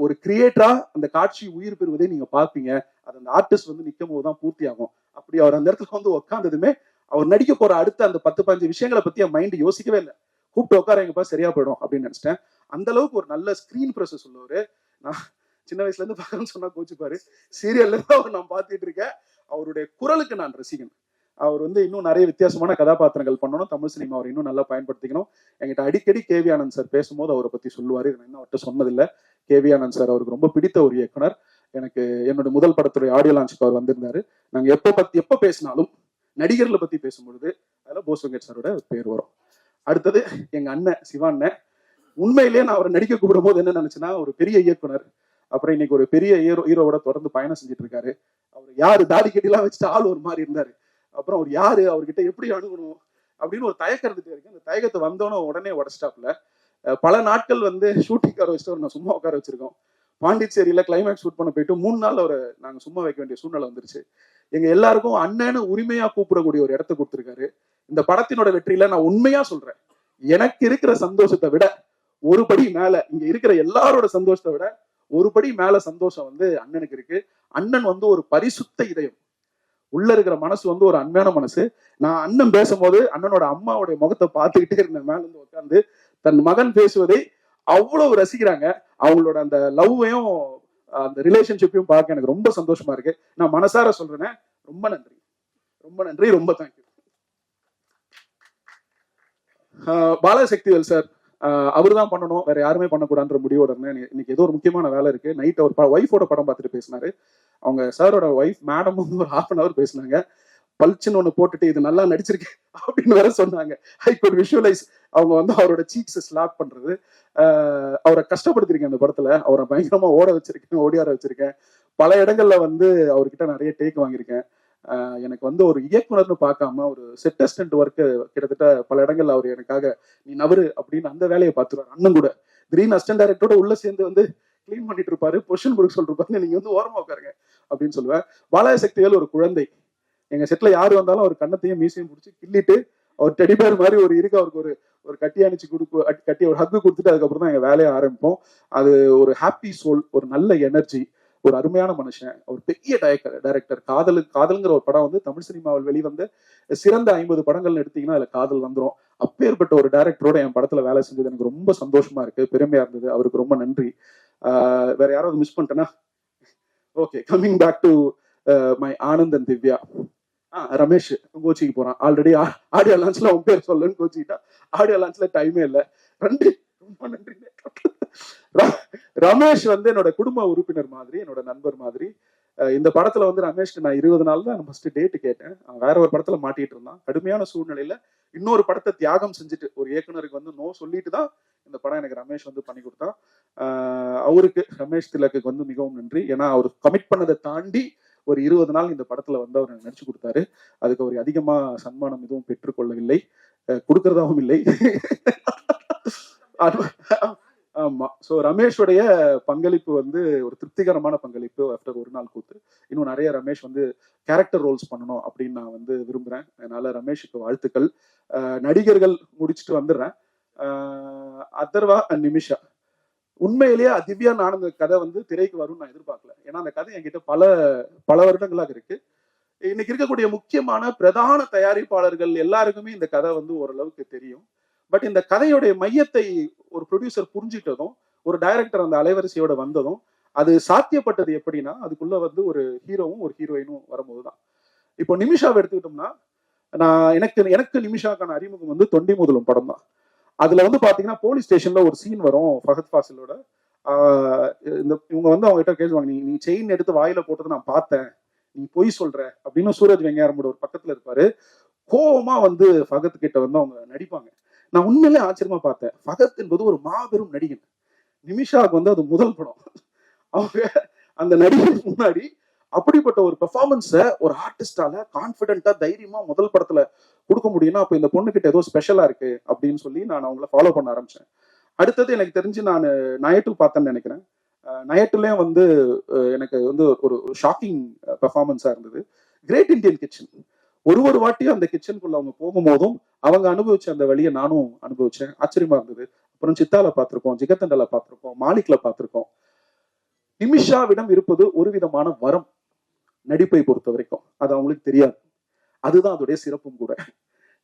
ஒரு கிரியேட்டரா அந்த காட்சி உயிர் பெறுவதை நீங்க பார்ப்பீங்க. அது அந்த ஆர்டிஸ்ட் வந்து நிற்கும் போதுதான் பூர்த்தி ஆகும். அப்படி அவர் அந்த இடத்துல வந்து உட்கார்ந்ததுமே அவர் நடிக்க போற அடுத்த அந்த 10-15 விஷயங்களை பத்தி என் மைண்ட் யோசிக்கவே இல்லை. கூப்பிட்டு உட்காரங்கப்பா சரியா போயிடும் அப்படின்னு நினைச்சிட்டேன். அந்த அளவுக்கு ஒரு நல்ல ஸ்கிரீன் ப்ரெஸ் உள்ளவரு. நான் சின்ன வயசுல இருந்து பாக்கணும்னு சொன்னா கோச்சுப்பாரு. சீரியல்ல தான் அவர் நான் பார்த்துட்டு இருக்கேன். அவருடைய குரலுக்கு நான் ரசிகன். அவர் வந்து இன்னும் நிறைய வித்தியாசமான கதாபாத்திரங்கள் பண்ணணும். தமிழ் சினிமா அவர் இன்னும் நல்லா பயன்படுத்திக்கணும். என்கிட்ட அடிக்கடி கேவி ஆனந்த் சார் பேசும்போது அவரை பத்தி சொல்லுவாரு. நான் இன்னும் அவர்கிட்ட சொன்னதில்லை. கேவி ஆனந்த் சார் அவருக்கு ரொம்ப பிடித்த ஒரு இயக்குனர். எனக்கு என்னோட முதல் படத்துடைய ஆடியோ லான்ச்சுக்கு அவர் வந்திருந்தாரு. நாங்க எப்ப பேசினாலும் நடிகர்களை பத்தி பேசும்பொழுது அதுல போஸ் வெங்கட் சாரோட பேர் வரும். அடுத்தது எங்க அண்ணன் சிவாண்ணன். உண்மையிலேயே நான் அவரை நடிக்க கூப்பிடும் போது என்ன நினைச்சேன்னா, ஒரு பெரிய இயக்குனர், அப்புறம் இன்னைக்கு ஒரு பெரிய ஹீரோவோட தொடர்ந்து பயணம் செஞ்சுட்டு இருக்காரு. அவர் யாரு, தாடி கட்டிலாம் வச்சுட்டு ஆள் ஒரு மாதிரி இருந்தாரு. அப்புறம் அவர் யாரு, அவர்கிட்ட எப்படி அணுகணும் அப்படின்னு ஒரு தயக்கம் இருந்துட்டே இருக்கு. அந்த தயக்கத்தை வந்தோன்னே உடனே உடச்சிட்டாப்ல. பல நாட்கள் வந்து ஷூட்டிங் உட்கார வச்சுட்டு நான் சும்மா உட்கார வச்சிருக்கோம். பாண்டிச்சேரியில கிளைமேக்ஸ் ஷூட் பண்ண போயிட்டு 3 நாள் அவரை நாங்க சும்மா வைக்க வேண்டிய சூழ்நிலை வந்துருச்சு. எங்க எல்லாருக்கும் அண்ணன்னு உரிமையா கூப்பிடக்கூடிய ஒரு இடத்த கொடுத்துருக்காரு. இந்த படத்தினோட வெற்றியில நான் உண்மையா சொல்றேன், எனக்கு இருக்கிற சந்தோஷத்தை விட ஒரு படி மேல, இங்க இருக்கிற எல்லாரோட சந்தோஷத்தை விட ஒரு படி மேல சந்தோஷம் வந்து அண்ணனுக்கு இருக்கு. அண்ணன் வந்து ஒரு பரிசுத்த இதயம், உள்ள இருக்கிற மனசு வந்து ஒரு அன்பான மனசு. நான் அண்ணன் பேசும்போது அண்ணனோட அம்மாவுடைய முகத்தை பார்த்துக்கிட்டே இருந்தேன். மேல இருந்து உட்காந்து தன் மகன் பேசுவதை அவ்வளவு ரசிக்கிறாங்க. அவங்களோட அந்த லவ்வையும் அந்த ரிலேஷன்ஷிப்பையும் பார்க்க எனக்கு ரொம்ப சந்தோஷமா இருக்கு. நான் மனசார சொல்றேன், ரொம்ப நன்றி, ரொம்ப நன்றி, ரொம்ப தேங்க்யூ. பாலசக்திவேல் சார், அவர் தான் பண்ணணும், வேற யாருமே பண்ணக்கூடாதுன்ற முடிவோட இருந்தேன். இன்னைக்கு ஏதோ ஒரு முக்கியமான வேலை இருக்கு. நைட் அவர் ஒய்ஃபோட படம் பார்த்துட்டு பேசினாரு. அவங்க சாரோட ஒய்ஃப் மேடம் வந்து ஒரு 1/2 hour பேசினாங்க. பல்ச்சுன்னு ஒண்ணு போட்டுட்டு இது நல்லா நடிச்சிருக்கேன் அப்படின்னு வேற சொன்னாங்க. ஐ குட் விஷுவலைஸ் அவங்க வந்து அவரோட சீக்ஸ் ஸ்லாப் பண்றது. அவரை கஷ்டப்படுத்திருக்கேன் அந்த படத்துல. அவரை பயங்கரமா ஓட வச்சிருக்கேன், ஓடியார வச்சிருக்கேன். பல இடங்கள்ல வந்து அவர்கிட்ட நிறைய டேக் வாங்கியிருக்கேன். எனக்கு வந்து ஒரு இயக்குனர்னு பார்க்காம ஒரு செட் அசிஸ்டன்ட் ஒர்க்கு கிட்டத்தட்ட பல இடங்கள்ல அவர் எனக்காக நீ நவரு அப்படின்னு அந்த வேலையை பார்த்துருவாரு. அண்ணன் கூட கிரீன் அசிஸ்டன்ட் டைரக்டரோட உள்ள சேர்ந்து வந்து கிளீன் பண்ணிட்டு இருப்பாரு, பொசிஷன் கொடுக்க சொல்லிருப்பாரு, நீங்க வந்து ஓரமா உட்காருங்க அப்படின்னு சொல்லுவேன். பாலசக்திவேல் ஒரு குழந்தை. எங்க செட்ல யாரு வந்தாலும் அவர் கண்ணத்தையும் மீசையும் பிடிச்சி கிள்ளிட்டு அவர் டெடிபேர் மாதிரி ஒரு இருக்கு, அவருக்கு ஒரு கட்டி அணிச்சு கட்டி ஒரு ஹக்கு கொடுத்துட்டு அதுக்கப்புறம் தான் எங்க வேலையை ஆரம்பிப்போம். அது ஒரு ஹாப்பி சோல், ஒரு நல்ல எனர்ஜி, ஒரு அருமையான மனுஷன், ஒரு பெரிய டைரக்டர். காதலுங்கிற ஒரு படம் வந்து தமிழ் சினிமாவில் வெளிவந்த சிறந்த 50 படங்கள்னு எடுத்தீங்கன்னா அதுல காதல் வந்துடும். அப்பேற்பட்ட ஒரு டைரக்டரோட என் படத்துல வேலை செஞ்சது எனக்கு ரொம்ப சந்தோஷமா இருக்கு, பெருமையா இருந்தது. அவருக்கு ரொம்ப நன்றி. வேற யாராவது மிஸ் பண்ணிட்டேன்னா okay. Coming back to my Anand and Divya. Ramesh கோச்சிக்கு போறான். ஆல்ரெடி ஆடியோ லான்ச்ல உன் பேர் சொல்லுன்னு கோச்சிக்கிட்டா. ஆடியோ லான்ச்ல டைமே இல்லை. ரொம்ப நன்றி. ரமேஷ் வந்து என்னோட குடும்ப உறுப்பினர் மாதிரி, என்னோட நண்பர் மாதிரி. இந்த படத்துல வந்து ரமேஷ்க்கு நான் 20 நாள் தான் ஃபர்ஸ்ட் டேட் கேட்டேன். அவன் வேற ஒரு படத்துல மாட்டிட்டு இருந்தான். கடுமையான சூழ்நிலையில இன்னொரு படத்தை தியாகம் செஞ்சுட்டு ஒரு இயக்குனருக்கு வந்து நோ சொல்லிட்டு தான் இந்த படம் எனக்கு ரமேஷ் வந்து பண்ணி கொடுத்தான். அவருக்கு, ரமேஷ் திலக்கு வந்து மிகவும் நன்றி. ஏன்னா அவர் கமிட் பண்ணதை தாண்டி ஒரு 20 நாள் இந்த படத்துல வந்து அவர் நடிச்சு கொடுத்தாரு. அதுக்கு அவர் அதிகமா சன்மானம் எதுவும் பெற்றுக்கொள்ளவில்லை, கொடுக்கறதாவும் இல்லை. ஆமா. ஸோ ரமேஷோடைய பங்களிப்பு வந்து ஒரு திருப்திகரமான பங்களிப்பு. ஆஃப்டர் ஒரு நாள் கூத்து இன்னும் நிறைய ரமேஷ் வந்து கேரக்டர் ரோல்ஸ் பண்ணணும் அப்படின்னு நான் வந்து விரும்புறேன். அதனால ரமேஷுக்கு வாழ்த்துக்கள். நடிகர்கள் முடிச்சுட்டு வந்துடுறேன். அதர்வா அண்ட் நிமிஷா, உண்மையிலேயே திவ்யா ஆனந்த கதை வந்து திரைக்கு வரும்னு நான் எதிர்பார்க்கல. ஏன்னா அந்த கதை என்கிட்ட பல வருடங்களாக இருக்கு. இன்னைக்கு இருக்கக்கூடிய முக்கியமான பிரதான தயாரிப்பாளர்கள் எல்லாருக்குமே இந்த கதை வந்து ஓரளவுக்கு தெரியும். பட் இந்த கதையுடைய மையத்தை ஒரு ப்ரொடியூசர் புரிஞ்சிட்டதும், ஒரு டைரக்டர் அந்த அலைவரிசையோட வந்ததும், அது சாத்தியப்பட்டது எப்படின்னா அதுக்குள்ள வந்து ஒரு ஹீரோவும் ஒரு ஹீரோயினும் வரும்போதுதான். இப்போ நிமிஷாவை எடுத்துக்கிட்டோம்னா, எனக்கு நிமிஷாக்கான அறிமுகம் வந்து தொண்டி முதலும் படம் தான். அதுல வந்து பாத்தீங்கன்னா போலீஸ் ஸ்டேஷன்ல ஒரு சீன் வரும் ஃபஹத் ஃபாசிலோட. இவங்க வந்து அவங்க கிட்ட கேள்வாங்க, நீ செயின் எடுத்து வாயில போட்டதை நான் பார்த்தேன், நீ பொய் சொல்ற அப்படின்னு சூரஜ் வெங்காயமோட ஒரு பக்கத்துல இருப்பாரு. கோவமா வந்து ஃபகத் கிட்ட வந்து அவங்க நடிப்பாங்க. நான் உண்மையிலே ஆச்சரியமா பார்த்தேன். ஃபகத் என்பது ஒரு மாபெரும் நடிகன். நிமிஷாவுக்கு வந்து அது முதல் படம். அவங்க அந்த நடிகருக்கு முன்னாடி அப்படிப்பட்ட ஒரு பெர்ஃபார்மன்ஸை ஒரு ஆர்டிஸ்டால கான்பிடென்ட்டா தைரியமா முதல் படத்துல கொடுக்க முடியும்னா அப்ப இந்த பொண்ணு கிட்ட ஏதோ ஸ்பெஷலா இருக்கு அப்படின்னு சொல்லி நான் அவங்கள ஃபாலோ பண்ண ஆரம்பிச்சேன். அடுத்தது எனக்கு தெரிஞ்சு நான் நயட்டு பார்த்தேன்னு நினைக்கிறேன். நயட்டுலயும் வந்து எனக்கு வந்து ஒரு ஷாக்கிங் பெர்ஃபார்மன்ஸா இருந்தது. கிரேட் இண்டியன் கிச்சன், ஒரு வாட்டியும் அந்த கிச்சனுக்குள்ள அவங்க போகும்போதும் அவங்க அனுபவிச்ச அந்த வழியை நானும் அனுபவிச்சேன். ஆச்சரியமா இருந்தது. அப்புறம் சித்தால பார்த்திருக்கோம், ஜிகத்தண்டல பார்த்திருக்கோம், மாலிக்ல பார்த்திருக்கோம். நிமிஷாவிடம் இருப்பது ஒரு விதமான வரம், நடிப்பை பொறுத்த வரைக்கும். அது அவங்களுக்கு தெரியாது. அதுதான் அதோடைய சிறப்பும் கூட.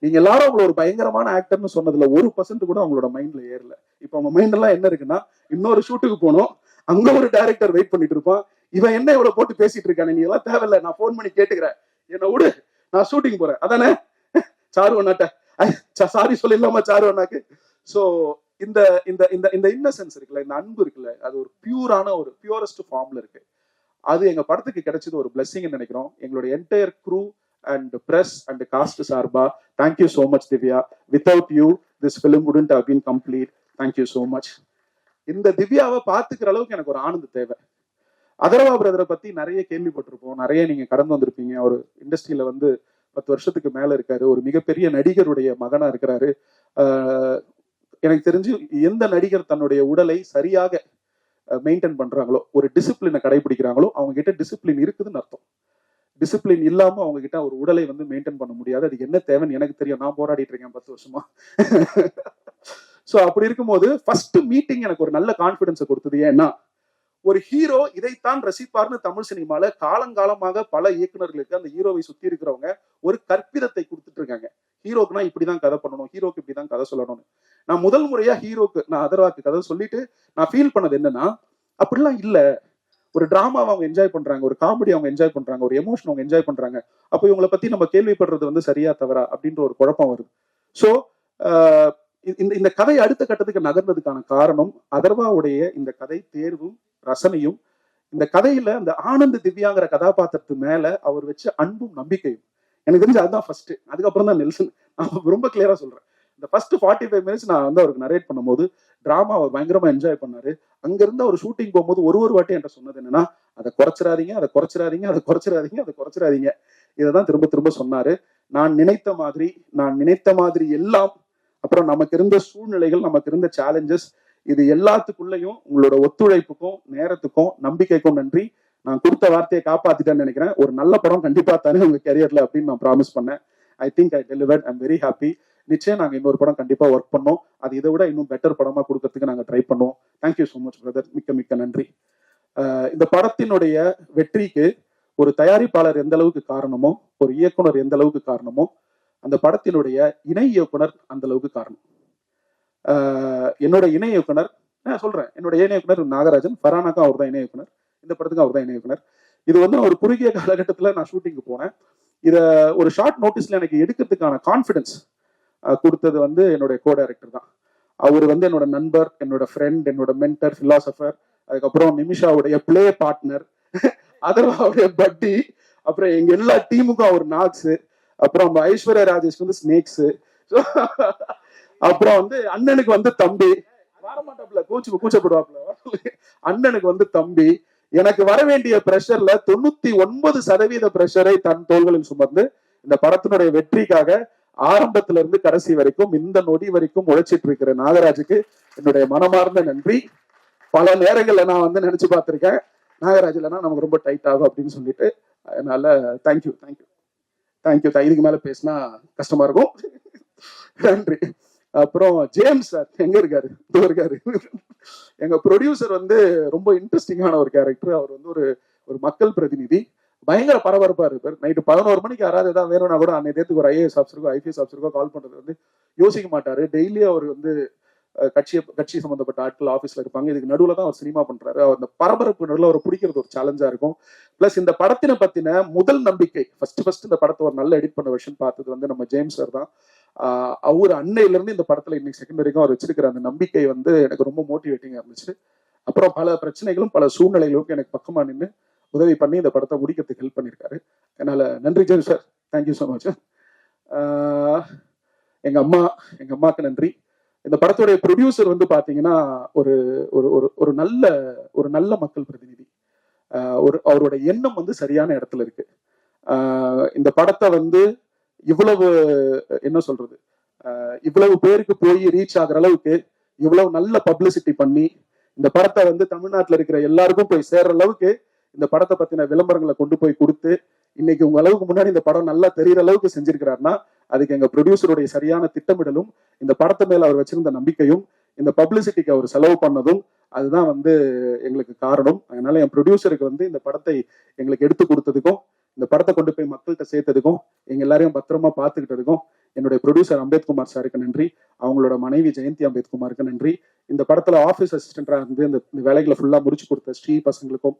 நீங்க எல்லாரும் அவங்கள ஒரு பயங்கரமான ஆக்டர்னு சொன்னதுல 1% கூட அவங்களோட மைண்ட்ல ஏறல. இப்ப அவங்க மைண்ட் எல்லாம் என்ன இருக்குன்னா, இன்னொரு ஷூட்டுக்கு போனோம், அங்க ஒரு டைரக்டர் வெயிட் பண்ணிட்டு இருப்பான், இவன் என்ன இவ்வளவு போட்டு பேசிட்டு இருக்கானே, நீ எல்லாம் தேவையில்ல, நான் போன் பண்ணி கேட்டுக்கிறேன், என்ன விடு, நான் ஷூட்டிங் போறேன், அதானே சாரு அண்ணாட்ட சாரி சொல்லிடலாமா சாரு அண்ணாக்கு. சோ இந்த இந்த இந்த இந்த இன்னசென்ஸ் இருக்குல்ல, இந்த அன்பு இருக்குல்ல, அது ஒரு பியூரான ஒரு பியூரஸ்ட் ஃபார்ம்ல இருக்கு. அது எங்க படத்துக்கு கிடைச்சது ஒரு பிளெஸிங் நினைக்கிறோம். எங்களுடைய entire crew and press and cast sarba, thank you so much Divya. Without you this film wouldn't have been complete. Thank you so much. இந்த திவ்யாவை பார்த்துக்கிற அளவுக்கு எனக்கு ஒரு ஆனந்த தேவை. அதர்வா பிரதரை பத்தி நிறைய கேள்விப்பட்டிருப்போம், நிறைய நீங்க கடந்து வந்திருப்பீங்க. அவர் இண்டஸ்ட்ரியில வந்து 10 வருஷத்துக்கு மேல இருக்காரு, ஒரு மிகப்பெரிய நடிகருடைய மகனா இருக்கிறாரு. எனக்கு தெரிஞ்சு எந்த நடிகர் தன்னுடைய உடலை சரியாக மெயின்டைன் பண்றாங்களோ, ஒரு டிசிப்ளினை கடைபிடிக்கிறாங்களோ, அவங்க கிட்ட டிசிப்ளின் இருக்குதுன்னு அர்த்தம். டிசிப்ளின் இல்லாம அவங்க கிட்ட ஒரு உடலை வந்து மெயின்டைன் பண்ண முடியாது. அதுக்கு என்ன தேவைன்னு எனக்கு தெரியும், நான் போராடிட்டு இருக்கேன் 10 வருஷமா. சோ அப்படி இருக்கும்போது ஃபர்ஸ்ட் மீட்டிங் எனக்கு ஒரு நல்ல கான்பிடன்ஸை கொடுத்தது. ஏன்னா ஒரு ஹீரோ இதைத்தான் ரசிப்பார்னு தமிழ் சினிமால காலங்காலமாக பல இயக்குநர்களுக்கு அந்த ஹீரோவை சுத்தி இருக்கிறவங்க ஒரு கற்பிதத்தை கொடுத்துட்டு இருக்காங்க. ஹீரோக்குனா இப்படிதான் கதை பண்ணணும், ஹீரோக்கு இப்படிதான் கதை சொல்லணும்னு. நான் முதல் முறையா ஹீரோக்கு, நான் அதர்வாக்கு கதை சொல்லிட்டு நான் ஃபீல் பண்ணது என்னன்னா, அப்படிலாம் இல்ல. ஒரு டிராமாவை அவங்க என்ஜாய் பண்றாங்க, ஒரு காமெடி அவங்க என்ஜாய் பண்றாங்க, ஒரு எமோஷன் அவங்க என்ஜாய் பண்றாங்க. அப்போ இவங்களை பத்தி நம்ம கேள்விப்படுறது வந்து சரியா தவறா அப்படின்ற ஒரு குழப்பம் வருது. ஸோ இந்த கதை அடுத்த கட்டத்துக்கு நகர்ந்ததுக்கான காரணம் அதர்வாவுடைய இந்த கதை தேர்வும் ரசனையும், இந்த கதையில அந்த ஆனந்த் திவ்யாங்கிற கதாபாத்திரத்து மேல அவர் வச்ச அன்பும் நம்பிக்கையும். எனக்கு தெரிஞ்சு அதுதான் ஃபர்ஸ்ட். அதுக்கப்புறம் தான் நெல்சன். நான் ரொம்ப கிளியரா சொல்றேன், இந்த ஃபர்ஸ்ட் 45 மினிட்ஸ் நான் வந்து அவருக்கு நரேட் பண்ணும்போது டிராமா அவர் பயங்கரமா என்ஜாய் பண்ணாரு. அங்கிருந்து அவர் ஷூட்டிங் போகும்போது ஒரு வாட்டி என்கிட்ட சொன்னது என்னன்னா, அதை குறைச்சிடாதீங்க, அதை குறைச்சிடாதீங்க, அதை குறைச்சிடாதீங்க, அதை குறைச்சிடாதீங்க. இதைதான் திரும்ப திரும்ப சொன்னாரு. நான் நினைத்த மாதிரி எல்லாம், அப்புறம் நமக்கு இருந்த சூழ்நிலைகள், நமக்கு இருந்த சேலஞ்சஸ், இது எல்லாத்துக்குள்ளயும் உங்களோட ஒத்துழைப்புக்கும் நேரத்துக்கும் நம்பிக்கைக்கும் நன்றி. நான் கொடுத்த வார்த்தையை காப்பாத்திட்டேன்னு நினைக்கிறேன். ஒரு நல்ல படம் கண்டிப்பா தானே உங்க கரியர்ல அப்படின்னு நான் ப்ராமிஸ் பண்ணேன். I think I delivered. I'm very happy. நிச்சயம் நாங்க இன்னொரு படம் கண்டிப்பா ஒர்க் பண்ணோம். அது இதை விட இன்னும் பெட்டர் படமா கொடுக்கறதுக்கு நாங்க ட்ரை பண்ணுவோம். Thank you so much brother. மிக்க மிக்க நன்றி. இந்த படத்தினுடைய வெற்றிக்கு ஒரு தயாரிப்பாளர் எந்த அளவுக்கு காரணமோ, ஒரு இயக்குனர் எந்த அளவுக்கு காரணமோ, அந்த படத்தினுடைய இணை இயக்குனர் அந்த அளவுக்கு காரணம். என்னோட இணை இயக்குனர், நான் சொல்றேன், என்னோட இணை இயக்குனர் நாகராஜன். ஃபரானாக்கும் அவர் தான் இணை இயக்குனர், இந்த படத்துக்கும் அவர் தான் இணை இயக்குனர். இது வந்து ஒரு குறுகிய காலகட்டத்தில் நான் ஷூட்டிங்கு போனேன். இதை ஒரு ஷார்ட் நோட்டீஸ்ல எனக்கு எடுக்கிறதுக்கான கான்ஃபிடன்ஸ் கொடுத்தது வந்து என்னுடைய கோ டைரக்டர் தான். அவர் வந்து என்னோட நண்பர், என்னோட ஃப்ரெண்ட், என்னோட மென்டர், பிலாசபர், அதுக்கப்புறம் நிமிஷாவுடைய பிளே பார்ட்னர், அதர்வாவுடைய பட்டி, அப்புறம் எங்க எல்லா டீமுக்கும் அவர் நாக்ஸ், அப்புறம் ஐஸ்வர்யா ராஜேஷ்க்கு வந்து ஸ்னேக்ஸ், அப்புறம் வந்து அண்ணனுக்கு வந்து தம்பி, வரமாட்டாப்ல, கூச்சப்படுவாப்ல, அண்ணனுக்கு வந்து தம்பி. எனக்கு வர வேண்டிய பிரஷர்ல 99% பிரஷரை தன் தோள்களில் சுமந்து இந்த படத்தினுடைய வெற்றிக்காக ஆரம்பத்துல இருந்து கடைசி வரைக்கும், இந்த நொடி வரைக்கும் உழைச்சிட்டு இருக்கிற நாகராஜுக்கு என்னுடைய மனமார்ந்த நன்றி. பல நேரங்கள்ல நான் வந்து நினைச்சு பார்த்திருக்கேன், நாகராஜ் இல்லைன்னா நமக்கு ரொம்ப டைட் ஆகும் அப்படின்னு சொல்லிட்டு. அதனால தேங்க்யூ. இதுக்கு மேல பேசினா கஷ்டமா இருக்கும். நன்றி. அப்புறம் ஜேம்ஸ் சார் எங்க இருக்காரு? இருக்காரு. எங்க ப்ரொடியூசர் வந்து ரொம்ப இன்ட்ரெஸ்டிங்கான ஒரு கேரக்டர். அவர் வந்து ஒரு மக்கள் பிரதிநிதி, பயங்கர பரபரப்பா இருப்பார். நைட்டு 11 மணிக்கு யாராவது ஏதாவது வேணும்னா கூட அன்னைய தேத்துக்கு ஒரு IAS ஆஃபீஸருக்கோ IPS ஆஃபீஸருக்கோ கால் பண்றது வந்து யோசிக்க மாட்டாரு. டெய்லி அவர் வந்து கட்சி சம்பந்தப்பட்ட ஆட்கள் ஆஃபீஸ்ல இருப்பாங்க. இதுக்கு நடுவுல தான் அவர் சினிமா பண்றாரு. அவர் அந்த பரபரப்பு நடுவில் அவர் பிடிக்கிறது ஒரு சேலஞ்சா இருக்கும். பிளஸ் இந்த படத்தினை பத்தின முதல் நம்பிக்கை, ஃபர்ஸ்ட் இந்த படத்தை ஒரு நல்ல எடிட் பண்ண விஷயம் பார்த்தது வந்து நம்ம ஜேம்ஸ் சார் தான். அவர் அன்னையில இருந்து இந்த படத்துல இன்னைக்கு செகண்ட் வரைக்கும் அவர் வச்சிருக்கிற அந்த நம்பிக்கை வந்து எனக்கு ரொம்ப மோட்டிவேட்டிங்கா இருந்துச்சு. அப்புறம் பல பிரச்சனைகளும் பல சூழ்நிலைகளும் எனக்கு பக்கமா நின்று உதவி பண்ணி இந்த படத்தை முடிக்கிறதுக்கு ஹெல்ப் பண்ணியிருக்காரு. அதனால நன்றி James sir, thank you so much. எங்க அம்மாவுக்கு நன்றி. இந்த படத்துடைய ப்ரொடியூசர் வந்து பாத்தீங்கன்னா ஒரு நல்ல மக்கள் பிரதிநிதி. அவரோட எண்ணம் வந்து சரியான இடத்துல இருக்கு. இந்த படத்தை வந்து இவ்வளவு என்ன சொல்றது, இவ்வளவு பேருக்கு போய் ரீச் ஆகுற அளவுக்கு இவ்வளவு நல்ல பப்ளிசிட்டி பண்ணி இந்த படத்தை வந்து தமிழ்நாட்டில் இருக்கிற எல்லாருக்கும் போய் சேர்ற அளவுக்கு இந்த படத்தை பத்தின விளம்பரங்களை கொண்டு போய் கொடுத்து இன்னைக்கு உங்க அளவுக்கு முன்னாடி இந்த படம் நல்லா தெரிகிற அளவுக்கு செஞ்சிருக்கிறாருன்னா அதுக்கு எங்க ப்ரொடியூசருடைய சரியான திட்டமிடலும், இந்த படத்தை மேல அவர் வச்சிருந்த நம்பிக்கையும், இந்த பப்ளிசிட்டிக்கு அவர் செலவு பண்ணதும், அதுதான் வந்து எங்களுக்கு காரணம். அதனால என் ப்ரொடியூசருக்கு வந்து இந்த படத்தை எங்களுக்கு எடுத்து கொடுத்ததுக்கும், இந்த படத்தை கொண்டு போய் மக்கள்கிட்ட சேர்த்ததுக்கும், எங்க எல்லாரையும் பத்திரமா பார்த்துக்கிட்டதுக்கும் என்னுடைய ப்ரொடியூசர் அம்பேத்குமார் சாருக்கு நன்றி. அவங்களோட மனைவி ஜெயந்தி அம்பேத்குமாருக்கு நன்றி. இந்த படத்துல ஆஃபீஸ் அசிஸ்டண்டா இருந்து இந்த வேலைகளை ஃபுல்லா முடிச்சு கொடுத்த ஸ்ரீ பசங்களுக்கும்,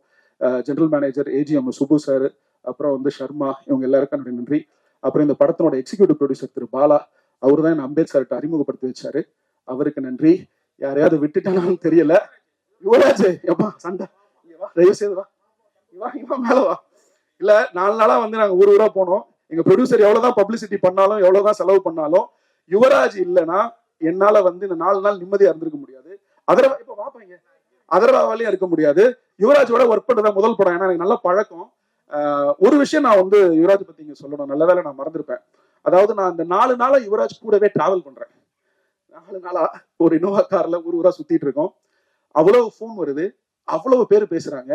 general manager AGM Subu sir, அப்புறம் வந்து ஷர்மா, இவங்க எல்லாருக்கும் என்னுடைய நன்றி. அப்புறம் இந்த படத்தினோட எக்ஸிக்யூட்டிவ் ப்ரொடியூசர் திரு பாலா, அவர் தான் அம்பேத் சார்கிட்ட அறிமுகப்படுத்தி வச்சாரு, அவருக்கு நன்றி. யாரையாவது விட்டுட்டானு தெரியல. யுவராஜ் எப்பா சண்டை, தயவு செய்து வா, இவன் மேல வா. இல்ல 4 நாளா வந்து நாங்க ஊரா போனோம். எங்க ப்ரொடியூசர் எவ்வளவுதான் பப்ளிசிட்டி பண்ணாலும், எவ்வளவுதான் செலவு பண்ணாலும், யுவராஜ் இல்லைன்னா என்னால வந்து இந்த 4 நாள் நிம்மதியா இருந்திருக்க முடியாது. இப்ப பாப்பாங்க அதர்வாவாலையும் இருக்க முடியாது. யுவராஜோட ஒர்க் பண்றதா முதல் படம். ஏன்னா எனக்கு நல்ல பழக்கம். ஒரு விஷயம் நான் வந்து யுவராஜ் பத்தி இங்க சொல்லணும். நல்ல வேலை நான் மறந்துருப்பேன். அதாவது நான் இந்த 4 நாளா யுவராஜ் கூடவே டிராவல் பண்றேன். 4 நாளா ஒரு இனோவா கார்ல ஊரா சுத்திட்டு இருக்கோம். அவ்வளவு போன் வருது, அவ்வளவு பேர் பேசுறாங்க,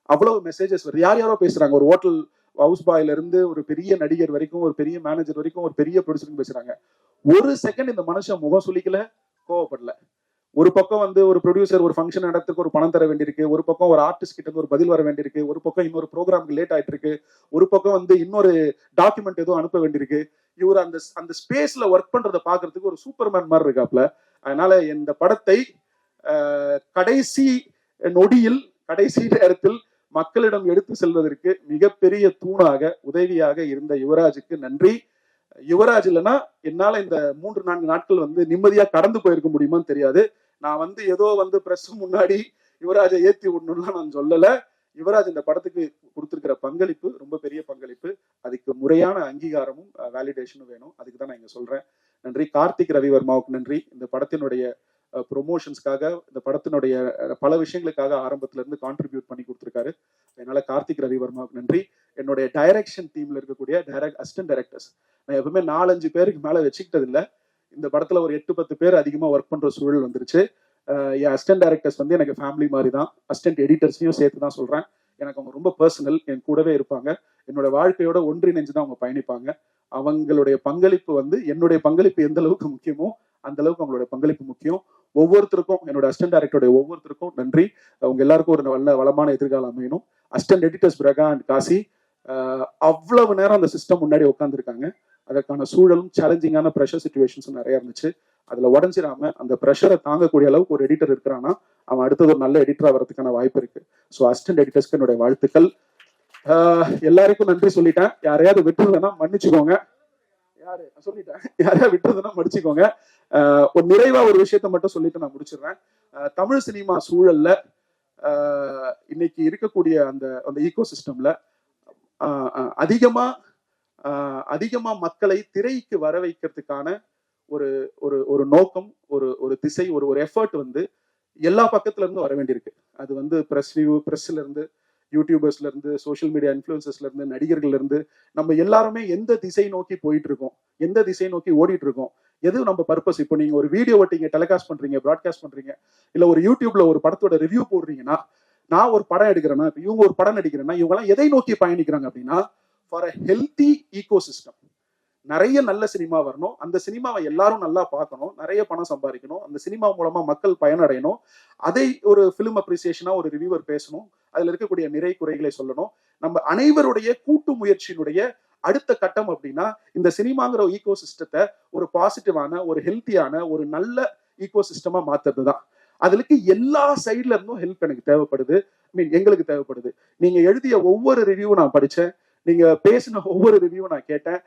அவ்வளவு மெசேஜஸ் வருது. யார் யாரோ பேசுறாங்க. ஒரு ஹோட்டல் ஹவுஸ் பாய்ல இருந்து ஒரு பெரிய நடிகர் வரைக்கும், ஒரு பெரிய மேனேஜர் வரைக்கும், ஒரு பெரிய ப்ரொடியூசர் பேசுறாங்க. ஒரு செகண்ட் இந்த மனுஷன் முகம் சுளிக்கல, கோவப்படல. ஒரு பக்கம் வந்து ஒரு ப்ரொடியூசர் ஒரு ஃபங்க்ஷன் நடத்துக்கு ஒரு பணம் தர வேண்டியிருக்கு, ஒரு பக்கம் ஒரு ஆர்டிஸ்ட் கிட்ட இருந்து ஒரு பதில் வர வேண்டியிருக்கு, ஒரு பக்கம் இன்னொரு ப்ரோக்ராமுக்கு லேட் ஆயிட்டு இருக்கு, ஒரு பக்கம் வந்து இன்னொரு டாக்குமெண்ட் எதுவும் அனுப்ப வேண்டியிருக்கு. இவர் அந்த அந்த ஸ்பேஸ்ல ஒர்க் பண்றதை பாக்குறதுக்கு ஒரு சூப்பர்மேன் மாதிரி இருக்காப்ல. அதனால இந்த படத்தை கடைசி நொடியில் கடைசி நேரத்தில் மக்களிடம் எடுத்து செல்வதற்கு மிகப்பெரிய தூணாக உதவியாக இருந்த யுவராஜுக்கு நன்றி. யுவராஜ் இல்லைன்னா என்னால இந்த 3-4 நாட்கள் வந்து நிம்மதியா கடந்து போயிருக்க முடியுமான்னு தெரியாது. நான் வந்து ஏதோ வந்து பிரஸ் முன்னாடி யுவராஜை ஏத்தி விடணும்லாம் நான் சொல்லல. யுவராஜ் இந்த படத்துக்கு கொடுத்திருக்கிற பங்களிப்பு ரொம்ப பெரிய பங்களிப்பு. அதுக்கு முறையான அங்கீகாரமும் வேலிடேஷனும் வேணும். அதுக்கு தான் நான் இங்க சொல்றேன். நன்றி. கார்த்திக் ரவிவர்மாவுக்கு நன்றி. இந்த படத்தினுடைய ப்ரொமோஷன்ஸ்க்காக, இந்த படத்தினுடைய பல விஷயங்களுக்காக ஆரம்பத்துல இருந்து கான்ட்ரிபியூட் பண்ணி கொடுத்துருக்காரு. அதனால கார்த்திக் ரவிவர்மாவுக்கு நன்றி. என்னுடைய டைரக்ஷன் டீம்ல இருக்கக்கூடிய அசிஸ்டன்ட் டைரக்டர்ஸ் நான் எப்பவுமே 4-5 பேருக்கு மேல வச்சுக்கிட்டது இல்லை. இந்த படத்துல ஒரு 8-10 பேர் அதிகமா ஒர்க் பண்ற சூழல் வந்துருச்சு. என் அசிஸ்டன்ட் டைரக்டர்ஸ் வந்து எனக்கு ஃபேமிலி மாதிரி தான். அசிஸ்டன்ட் எடிட்டர்ஸையும் சேர்த்து தான் சொல்றேன். எனக்கு அவங்க ரொம்ப பர்சனல். என் கூடவே இருப்பாங்க. என்னோட வாழ்க்கையோட ஒன்றிணைஞ்சு தான் அவங்க பயணிப்பாங்க. அவங்களுடைய பங்களிப்பு வந்து என்னுடைய பங்களிப்பு எந்த அளவுக்கு முக்கியமோ அந்த அளவுக்கு அவங்களுடைய பங்களிப்பு முக்கியம். ஒவ்வொருத்தருக்கும், என்னோட அசிஸ்டன்ட் டைரக்டருடைய ஒவ்வொருத்தருக்கும் நன்றி. அவங்க எல்லாருக்கும் ஒரு நல்ல வளமான எதிர்காலம் அமையணும். அசிஸ்டன்ட் எடிட்டர்ஸ் பிரகா அண்ட் காசி அவ்வளவு நேரம் அந்த சிஸ்டம் முன்னாடி உட்காந்துருக்காங்க. அதற்கான சூழலும் சேலஞ்சிங்கான ப்ரெஷர் சிச்சுவேஷன்ஸும் நிறைய இருந்துச்சு. அதுல உடஞ்சிடாம அந்த ப்ரெஷரை தாங்கக்கூடிய அளவுக்கு ஒரு எடிட்டர் இருக்கிறான்னா அவன் அடுத்தது ஒரு நல்ல எடிட்டரா வரதுக்கான வாய்ப்பு இருக்கு. ஸோ அசிஸ்டன்ட் எடிட்டர்ஸ்க்கு என்னுடைய வாழ்த்துக்கள். எல்லாருக்கும் நன்றி சொல்லிட்டேன். யாரையாவது விட்டுருந்தேன்னா மன்னிச்சுக்கோங்க. சொல்லிட்டேன். யாரையாவது விட்டுருந்தேன்னா மன்னிச்சுக்கோங்க. ஒரு நிறைவா ஒரு விஷயத்த மட்டும் சொல்லிட்டு நான் முடிச்சிடுறேன். தமிழ் சினிமா சூழல்ல இன்னைக்கு இருக்கக்கூடிய அந்த ஈகோ சிஸ்டம்ல அதிகமா மக்களை திரைக்கு வர வைக்கிறதுக்கான ஒரு நோக்கம், ஒரு திசை, ஒரு எஃபர்ட் வந்து எல்லா பக்கத்துல இருந்து வர வேண்டியிருக்கு. அது வந்து பிரஸ்ல இருந்து, யூடியூபர்ஸ்ல இருந்து, சோசியல் மீடியா இன்ஃபுளுசர்ஸ்ல இருந்து, நடிகர்கள்ல இருந்து, நம்ம எல்லாருமே எந்த திசை நோக்கி போயிட்டு இருக்கோம், எந்த திசை நோக்கி ஓடிட்டு இருக்கோம், எது நம்ம பர்பஸ். இப்போ நீங்க ஒரு வீடியோ நீங்க டெலிகாஸ்ட் பண்றீங்க, பிராட்காஸ்ட் பண்றீங்க, இல்ல ஒரு யூடியூப்ல ஒரு படத்தோட ரிவ்யூ போடுறீங்கன்னா, நான் ஒரு படம் எடுக்கிறேன்னா, இப்ப இவங்க ஒரு படம் நடிக்கிறேன்னா, இவங்க எல்லாம் எதை நோக்கி பயணிக்கிறாங்க அப்படின்னா, for a healthy ecosystem. நிறைய நல்ல சினிமா வரணும், அந்த சினிமாவை எல்லாரும் நல்லா பார்க்கணும், நிறைய பணம் சம்பாதிக்கணும், அந்த சினிமா மூலமா மக்கள் பயனடையணும், அதை ஒரு பிலிம் அப்ரிசியேஷனா ஒரு ரிவ்யூவர் பேசணும், அதுல இருக்கக்கூடிய நிறை குறைகளை சொல்லணும். நம்ம அனைவருடைய கூட்டு முயற்சியினுடைய அடுத்த கட்டம் அப்படின்னா இந்த சினிமாங்கிற ஈகோ சிஸ்டத்தை ஒரு பாசிட்டிவான, ஒரு ஹெல்த்தியான, ஒரு நல்ல ஈகோ சிஸ்டமா மாத்துறது தான். அதுக்கு எல்லா சைட்ல இருந்தும் ஹெல்ப் எனக்கு தேவைப்படுது. எங்களுக்கு தேவைப்படுது. நீங்க எழுதிய ஒவ்வொரு ரிவ்யூ நான் படிச்சேன், நீங்க பேசின ஒவ்வொரு ரிவ்யூ நான் கேட்டேன்.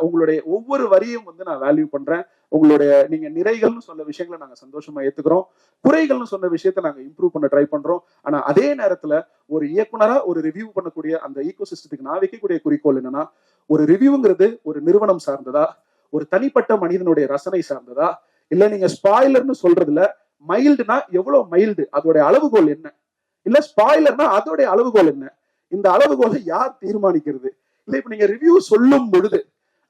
உங்களுடைய ஒவ்வொரு வரியும் வந்து நான் வேல்யூ பண்றேன். உங்களுடைய நீங்க நிறைகள்னு சொன்ன விஷயங்களை நாங்க சந்தோஷமா ஏத்துக்கிறோம், குறைகள்னு சொன்ன விஷயத்த நாங்க இம்ப்ரூவ் பண்ண ட்ரை பண்றோம். ஆனா அதே நேரத்துல ஒரு இயக்குனரா ஒரு ரிவ்யூ பண்ணக்கூடிய அந்த ஈகோ சிஸ்டத்துக்கு நான் வைக்கக்கூடிய குறிக்கோள் என்னன்னா, ஒரு ரிவ்யூங்கிறது ஒரு நிறுவனம் சார்ந்ததா, ஒரு தனிப்பட்ட மனிதனுடைய ரசனை சார்ந்ததா, இல்ல நீங்க ஸ்பாய்லர்னு சொல்றதுல மைல்டுனா எவ்வளவு மைல்டு, அதோட அளவுகோல் என்ன, இல்ல ஸ்பாய்லர்னா அதோடைய அளவுகோல் என்ன, இந்த அளவுகோலை யார் தீர்மானிக்கிறது? இல்ல இப்ப நீங்க ரிவ்யூ சொல்லும் பொழுது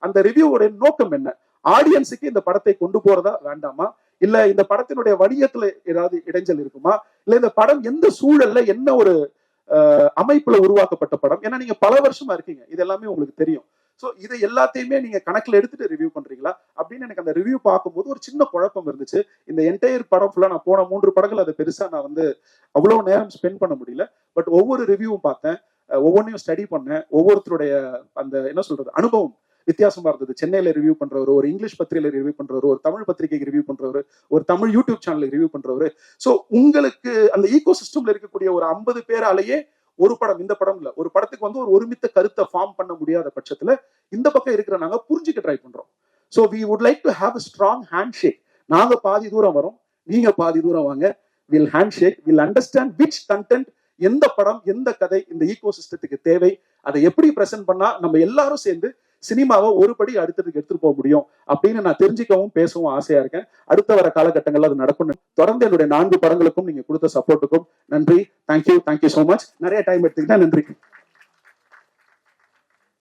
அந்த ரிவ்யூவோட நோக்கம் என்ன? ஆடியன்ஸுக்கு இந்த படத்தை கொண்டு போறதா வேண்டாமா, இல்ல இந்த படத்தினுடைய வணிகத்துல ஏதாவது இடைஞ்சல் இருக்குமா, இல்ல இந்த படம் எந்த சூழல்ல என்ன ஒரு அமைப்புல உருவாக்கப்பட்ட படம், ஏன்னா நீங்க பல வருஷமா இருக்கீங்க, இது எல்லாமே உங்களுக்கு தெரியும். சோ இதை எல்லாத்தையுமே நீங்க கணக்குல எடுத்துட்டு ரிவ்யூ பண்றீங்களா அப்படின்னு எனக்கு அந்த ரிவ்யூ பார்க்கும்போது ஒரு சின்ன குழப்பம் இருந்துச்சு. இந்த என்டையர் படம் ஃபுல்லா நான் போன 3 படங்கள் அதை பெருசா நான் வந்து அவ்வளவு நேரம் ஸ்பெண்ட் பண்ண முடியல. பட் ஒவ்வொரு ரிவ்யூவும் பார்த்தேன், ஒவ்வொன்றையும் ஸ்டடி பண்ணேன். ஒவ்வொருத்தருடைய அந்த என்ன சொல்றது அனுபவம் வித்தியாசமா இருந்தது. சென்னையில ரிவ்யூ பண்றவர், ஒரு இங்கிலீஷ் பத்திரிகையில ரிவ்யூ பண்றவர், ஒரு தமிழ் பத்திரிகைக்கு ரிவ்யூ பண்றவர், ஒரு தமிழ் யூடியூப் சேனலுக்கு ரிவ்யூ பண்றவர். சோ உங்களுக்கு அந்த ஈகோ சிஸ்டம்ல இருக்கக்கூடிய ஒரு 50 பேராலேயே ஒரு படம், இந்த படம் இல்ல, ஒரு படத்துக்கு வந்து ஒரு ஒருமித்த கருத்தை ஃபார்ம் பண்ண முடியாத பட்சத்துல இந்த பக்கம் இருக்கிற நாங்க புரிஞ்சுக்க ட்ரை பண்றோம். So we would like to have a strong handshake. நாங்க பாதி தூரம் வரோம், நீங்க பாதி தூரம் வாங்க. Will handshake, will understand which content, எந்த படம் எந்த கதை இந்த ஈகோ சிஸ்டத்துக்கு தேவை, அதை எப்படி பிரசன்ட் பண்ணா நம்ம எல்லாரும் சேர்ந்து சினிமாவை ஒரு படி அடுத்ததுக்கு எடுத்துட்டு போக முடியும் அப்படின்னு நான் தெரிஞ்சுக்கவும் பேசவும் ஆசையா இருக்கேன். அடுத்த வர காலகட்டங்கள்ல அது நடக்கும். தொடர்ந்து என்னுடைய 4 படங்களுக்கும் நீங்க கொடுத்த சப்போர்ட்டுக்கும் நன்றி. Thank you so much. நிறைய டைம் எடுத்துக்கிட்டேன். நன்றி.